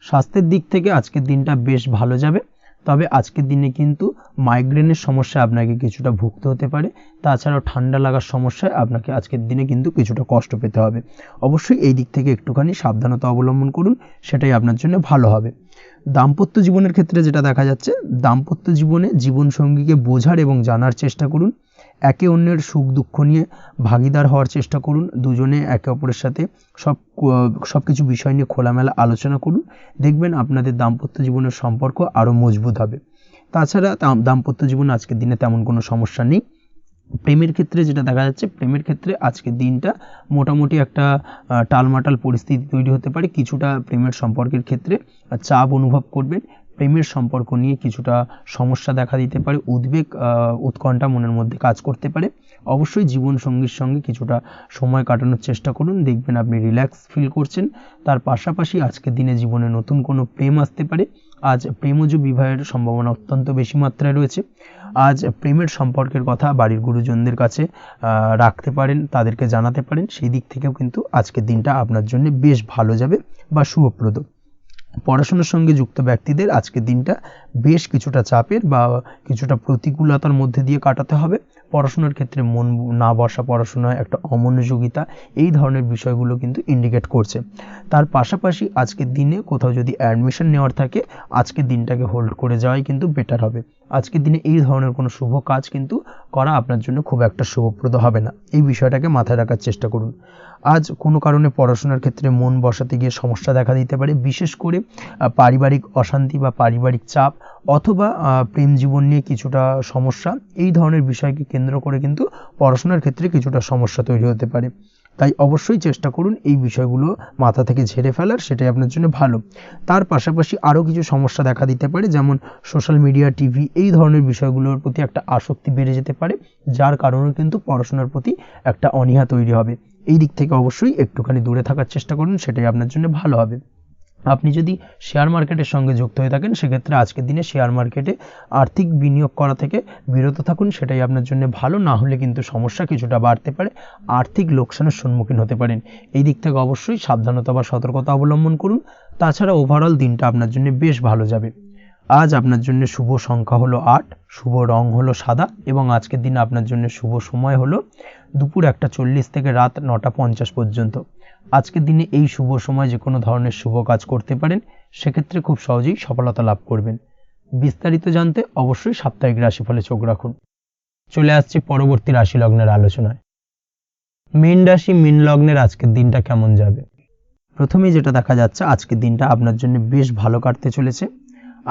স্বাস্থ্যের দিক থেকে আজকের দিনটা বেশ ভালো যাবে। তবে আজকের দিনে কিন্তু মাইগ্রেনের সমস্যা আপনাকে কিছুটা ভুগতে হতে পারে। তাছাড়াও ঠান্ডা লাগার সমস্যায় আপনাকে আজকের দিনে কিন্তু কিছুটা কষ্ট পেতে হবে। অবশ্যই এই দিক থেকে একটুখানি সাবধানতা অবলম্বন করুন, সেটাই আপনার জন্য ভালো হবে। দাম্পত্য জীবনের ক্ষেত্রে যেটা দেখা যাচ্ছে, দাম্পত্য জীবনে জীবনসঙ্গীকে বোঝার এবং জানার চেষ্টা করুন। একে অন্যের সুখ দুঃখ নিয়ে ভাগিদার হওয়ার চেষ্টা করুন। দুজনে একে অপরের সাথে সব কিছু বিষয় নিয়ে খোলামেলা আলোচনা করুন। দেখবেন আপনাদের দাম্পত্য জীবনের সম্পর্ক আরও মজবুত হবে। তাছাড়া দাম্পত্য জীবনে আজকের দিনে তেমন কোনো সমস্যা নেই। প্রেমের ক্ষেত্রে যেটা দেখা যাচ্ছে, প্রেমের ক্ষেত্রে আজকের দিনটা মোটামুটি একটা টালমাটাল পরিস্থিতি তৈরি হতে পারে। কিছুটা প্রেমের সম্পর্কের ক্ষেত্রে চাপ অনুভব করবেন। প্রেমের সম্পর্ক নিয়ে কিছুটা সমস্যা দেখা দিতে পারে, উদ্বেগ উৎকণ্ঠা মনের মধ্যে কাজ করতে পারে। অবশ্যই জীবন সঙ্গীর সঙ্গে কিছুটা সময় কাটানোর চেষ্টা করুন, দেখবেন আপনি রিল্যাক্স ফিল করছেন। তার পাশাপাশি আজকের দিনে জীবনে নতুন কোনো প্রেম আসতে পারে। আজ প্রেমজ বিবাহের সম্ভাবনা অত্যন্ত বেশি মাত্রায় রয়েছে। আজ প্রেমের সম্পর্কের কথা বাড়ির গুরুজনদের কাছে রাখতে পারেন, তাদেরকে জানাতে পারেন। সেই দিক থেকেও কিন্তু আজকের দিনটা আপনার জন্য বেশ ভালো যাবে বা শুভপ্রদ। পড়াশোনার সঙ্গে যুক্ত ব্যক্তিদের আজকের দিনটা বেশ কিছুটা চাপের বা কিছুটা প্রতিকূলতার মধ্যে দিয়ে কাটাতে হবে। পড়াশোনার ক্ষেত্রে মন না বসা, পড়াশোনায় একটা অমনোযোগিতা, এই ধরনের বিষয়গুলো কিন্তু ইন্ডিকেট করছে। তার পাশাপাশি আজকের দিনে কোথাও যদি অ্যাডমিশন নেওয়ার থাকে, আজকের দিনটাকে হোল্ড করে যাওয়াই কিন্তু বেটার হবে। আজকের দিনে এই ধরনের কোনো শুভ কাজ কিন্তু করা আপনার জন্য খুব একটা শুভপ্রদ হবে না, এই বিষয়টাকে মাথায় রাখার চেষ্টা করুন। আজ কোনো কারণে পড়াশোনার ক্ষেত্রে মন বসাতে গিয়ে সমস্যা দেখা দিতে পারে, বিশেষ করে পারিবারিক অশান্তি বা পারিবারিক চাপ অথবা প্রেম জীবন নিয়ে কিছুটা সমস্যা, এই ধরনের বিষয়কে কেন্দ্র করে কিন্তু পড়াশোনার ক্ষেত্রে কিছুটা সমস্যা তৈরি হতে পারে। তাই অবশ্যই চেষ্টা করুন এই বিষয়গুলো মাথা থেকে ঝেড়ে ফেলার, সেটাই আপনার জন্য ভালো। তার পাশাপাশি আরও কিছু সমস্যা দেখা দিতে পারে, যেমন সোশ্যাল মিডিয়া, টিভি, এই ধরনের বিষয়গুলোর প্রতি একটা আসক্তি বেড়ে যেতে পারে, যার কারণে কিন্তু পড়াশোনার প্রতি একটা অনীহা তৈরি হবে। এই দিক থেকে অবশ্যই একটুখানি দূরে থাকার চেষ্টা করুন, সেটাই আপনার জন্য ভালো হবে। আপনি যদি শেয়ার মার্কেটের সঙ্গে যুক্ত হয়ে থাকেন, সেক্ষেত্রে আজকের দিনে শেয়ার মার্কেটে আর্থিক বিনিয়োগ করা থেকে বিরত থাকুন, সেটাই আপনার জন্য ভালো। না হলে কিন্তু সমস্যা কিছুটা বাড়তে পারে, আর্থিক লোকসানের সম্মুখীন হতে পারেন। এই দিক থেকে অবশ্যই সাবধানতা বা সতর্কতা অবলম্বন করুন। তাছাড়া ওভারঅল দিনটা আপনার জন্য বেশ ভালো যাবে। আজ আপনার জন্য শুভ সংখ্যা হলো 8, শুভ রং হলো সাদা, এবং আজকের দিনে আপনার জন্য শুভ সময় হলো দুপুর 1:40 থেকে রাত 9:50 পর্যন্ত। আজকের দিনে এই শুভ সময় যে কোনো ধরনের শুভ কাজ করতে পারেন, সেক্ষেত্রে খুব সহজেই সফলতা লাভ করবেন। বিস্তারিত জানতে অবশ্যই সাপ্তাহিক রাশিফলে চোখ রাখুন। চলে আসছে পরবর্তী রাশি লগ্নের আলোচনায়। মীন রাশি, মীন লগ্নের আজকের দিনটা কেমন যাবে? প্রথমেই যেটা দেখা যাচ্ছে, আজকের দিনটা আপনার জন্য বেশ ভালো কাটতে চলেছে।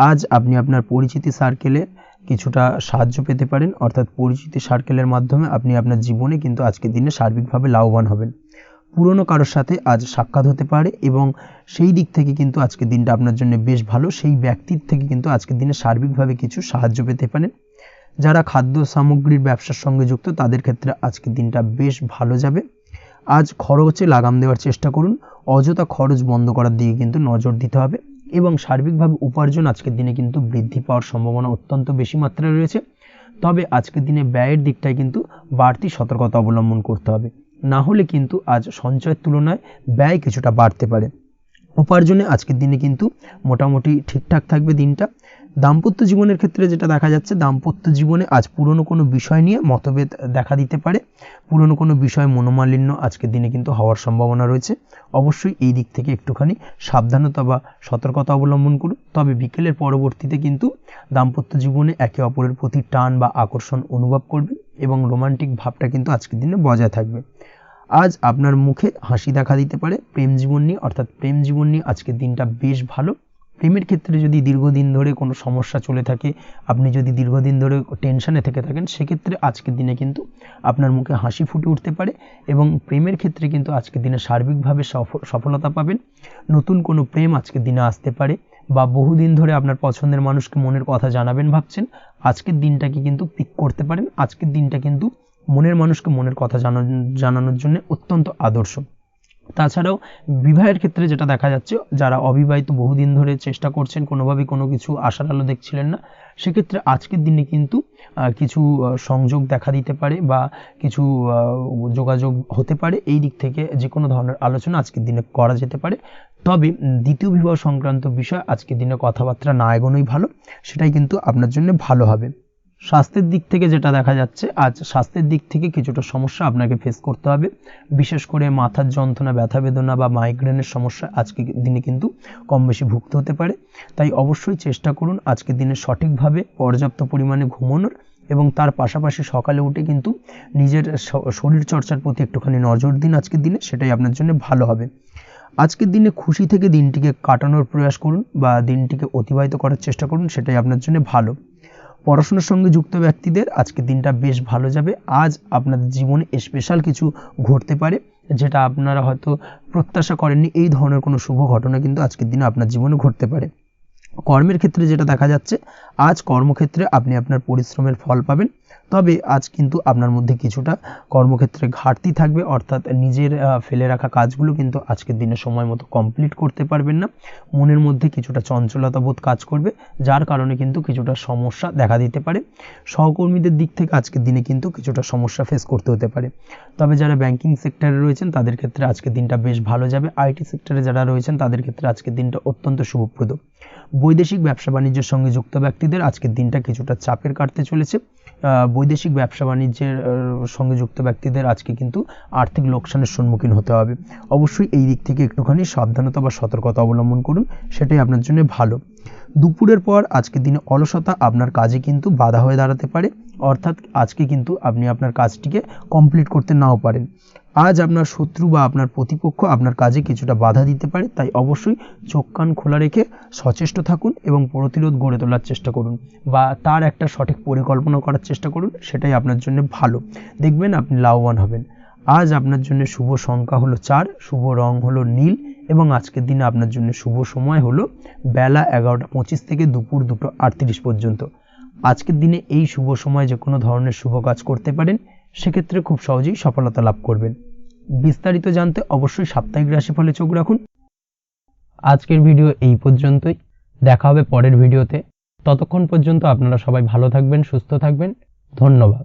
আজ আপনি আপনার পরিচিতি সার্কেলে কিছুটা সাহায্য পেতে পারেন, অর্থাৎ পরিচিতি সার্কেলের মাধ্যমে আপনি আপনার জীবনে কিন্তু আজকের দিনে সার্বিকভাবে লাভবান হবেন। পুরনো কারোর সাথে আজ সাক্ষাৎ হতে পারে, এবং সেই দিক থেকে কিন্তু আজকের দিনটা আপনার জন্য বেশ ভালো। সেই ব্যক্তির থেকে কিন্তু আজকের দিনে সার্বিকভাবে কিছু সাহায্য পেতে পারেন। যারা খাদ্য সামগ্রীর ব্যবসার সঙ্গে যুক্ত, তাদের ক্ষেত্রে আজকের দিনটা বেশ ভালো যাবে। আজ খরচে লাগাম দেওয়ার চেষ্টা করুন, অযথা খরচ বন্ধ করার দিকে কিন্তু নজর দিতে হবে, এবং সার্বিকভাবে উপার্জন আজকের দিনে কিন্তু বৃদ্ধি পাওয়ার সম্ভাবনা অত্যন্ত বেশি মাত্রায় রয়েছে। তবে আজকের দিনে ব্যয়ের দিকটায় কিন্তু বাড়তি সতর্কতা অবলম্বন করতে হবে, না হলে কিন্তু আজ সঞ্চয়ের তুলনায় ব্যয় কিছুটা বাড়তে পারে। উপার্জনে আজকের দিনে কিন্তু মোটামুটি ঠিকঠাক থাকবে দিনটা। দাম্পত্য জীবনের ক্ষেত্রে যেটা দেখা যাচ্ছে, দাম্পত্য জীবনে আজ পুরনো কোনো বিষয় নিয়ে মতভেদ দেখা দিতে পারে, পুরনো কোনো বিষয় মনোমালিন্য আজকের দিনে কিন্তু হওয়ার সম্ভাবনা রয়েছে। অবশ্যই এই দিক থেকে একটুখানি সাবধানতা বা সতর্কতা অবলম্বন করুন। তবে বিকেলের পরবর্তীতে কিন্তু দাম্পত্য জীবনে একে অপরের প্রতি টান বা আকর্ষণ অনুভব করবে, এবং রোমান্টিক ভাবটা কিন্তু আজকের দিনে বজায় থাকবে। আজ আপনার মুখে হাসি দেখা দিতে পারে প্রেম জীবন নিয়ে, অর্থাৎ প্রেম জীবন নিয়ে আজকের দিনটা বেশ ভালো। প্রেমের ক্ষেত্রে যদি দীর্ঘদিন ধরে কোনো সমস্যা চলে থাকে, আপনি যদি দীর্ঘদিন ধরে টেনশনে থেকে থাকেন, সেক্ষেত্রে আজকের দিনে কিন্তু আপনার মুখে হাসি ফুটে উঠতে পারে, এবং প্রেমের ক্ষেত্রে কিন্তু আজকের দিনে সার্বিকভাবে সফলতা পাবেন। নতুন কোনো প্রেম আজকের দিনে আসতে পারে, বা বহুদিন ধরে আপনার পছন্দের মানুষকে মনের কথা জানাবেন ভাবছেন, আজকের দিনটাকে কিন্তু পিক করতে পারেন। আজকের দিনটা কিন্তু মনের মানুষকে মনের কথা জানানোর জন্য অত্যন্ত আদর্শ। তাছাড়াও বিবাহের ক্ষেত্রে যেটা দেখা যাচ্ছে, যারা অবিবাহিত বহুদিন ধরে চেষ্টা করছেন, কোনোভাবে কোনো কিছু আশার আলো দেখছিলেন না, সেক্ষেত্রে আজকের দিনে কিন্তু কিছু সংযোগ দেখা দিতে পারে, বা কিছু যোগাযোগ হতে পারে। এই দিক থেকে যে কোনো ধরনের আলোচনা আজকের দিনে করা যেতে পারে। তবে দ্বিতীয় বিবাহ সংক্রান্ত বিষয় আজকের দিনে কথাবার্তা না এগোনোই ভালো, সেটাই কিন্তু আপনার জন্য ভালো হবে। স্বাস্থ্যের দিক থেকে যেটা দেখা যাচ্ছে, আজ স্বাস্থ্যের দিক থেকে কিছুটা সমস্যা আপনাকে ফেস করতে হবে, বিশেষ করে মাথার যন্ত্রণা, ব্যথা বেদনা বা মাইগ্রেনের সমস্যা আজকের দিনে কিন্তু কম বেশি ভুগতে হতে পারে। তাই অবশ্যই চেষ্টা করুন আজকের দিনে সঠিকভাবে পর্যাপ্ত পরিমাণে ঘুমানোর, এবং তার পাশাপাশি সকালে উঠে কিন্তু নিজের শরীর চর্চার প্রতি একটুখানি নজর দিন আজকের দিনে, সেটাই আপনার জন্য ভালো হবে। আজকের দিনে খুশি থেকে দিনটিকে কাটানোর প্রয়াস করুন, বা দিনটিকে অতিবাহিত করার চেষ্টা করুন, সেটাই আপনার জন্য ভালো। পড়াশোনার সঙ্গে যুক্ত ব্যক্তিদের আজকের দিনটা বেশ ভালো যাবে। আজ আপনাদের জীবনে স্পেশাল কিছু ঘটতে পারে, যেটা আপনারা হয়তো প্রত্যাশা করেননি। এই ধরনের কোনো শুভ ঘটনা কিন্তু আজকের দিনে আপনার জীবনে ঘটতে পারে। কর্মের ক্ষেত্রে যেটা দেখা যাচ্ছে, আজ কর্মক্ষেত্রে আপনি আপনার পরিশ্রমের ফল পাবেন। তবে আজ কিন্তু আপনার মধ্যে কিছুটা কর্মক্ষেত্রে ঘাটতি থাকবে, অর্থাৎ নিজের ফেলে রাখা কাজগুলো কিন্তু আজকের দিনে সময় মতো কমপ্লিট করতে পারবেন না। মনের মধ্যে কিছুটা চঞ্চলতা বোধ কাজ করবে, যার কারণে কিন্তু কিছুটা সমস্যা দেখা দিতে পারে। সহকর্মীদের দিক থেকে আজকের দিনে কিন্তু কিছুটা সমস্যা ফেস করতে হতে পারে। তবে যারা ব্যাংকিং সেক্টরে রয়েছেন তাদের ক্ষেত্রে আজকের দিনটা বেশ ভালো যাবে। আইটি সেক্টরে যারা রয়েছেন তাদের ক্ষেত্রে আজকের দিনটা অত্যন্ত শুভপ্রদ। বৈদেশিক ব্যবসা বাণিজ্যের সঙ্গে যুক্ত ব্যক্তিদের আজকের দিনটা কিছুটা চাপের কাটতে চলেছে। বৈদেশিক ব্যবসা বাণিজ্যের সঙ্গে যুক্ত ব্যক্তিদের আজকে কিন্তু আর্থিক লোকসানের সম্মুখীন হতে হবে। অবশ্যই এই দিক থেকে একটুখানি সাবধানতা বা সতর্কতা অবলম্বন করুন, সেটাই আপনার জন্য ভালো। দুপুরের পর আজকের দিনে অলসতা আপনার কাজে কিন্তু বাধা হয়ে দাঁড়াতে পারে, অর্থাৎ আজকে কিন্তু আপনি আপনার কাজটিকে কমপ্লিট করতে নাও পারেন। আজ আপনার শত্রু বা আপনার প্রতিপক্ষ আপনার কাজে কিছুটা বাধা দিতে পারে, তাই অবশ্যই চোখ কান খোলা রেখে সচেষ্ট থাকুন এবং প্রতিরোধ গড়ে তোলার চেষ্টা করুন বা তার একটা সঠিক পরিকল্পনা করার চেষ্টা করুন, সেটাই আপনার জন্য ভালো। দেখবেন আপনি লাভবান হবেন। আজ আপনার জন্য শুভ সংখ্যা হলো 4, শুভ রং হলো নীল এবং আজকের দিনে আপনার জন্য শুভ সময় হলো বেলা 11:25 থেকে দুপুর 2:38 পর্যন্ত। আজকের দিনে এই শুভ সময় যে কোনো ধরনের শুভ কাজ করতে পারেন, সেক্ষেত্রে খুব সহজেই সফলতা লাভ করবেন। বিস্তারিত জানতে অবশ্যই সাপ্তাহিক রাশিফলে চোখ রাখুন। আজকের ভিডিও এই পর্যন্তই, দেখা হবে পরের ভিডিওতে। ততক্ষণ পর্যন্ত আপনারা সবাই ভালো থাকবেন, সুস্থ থাকবেন। ধন্যবাদ।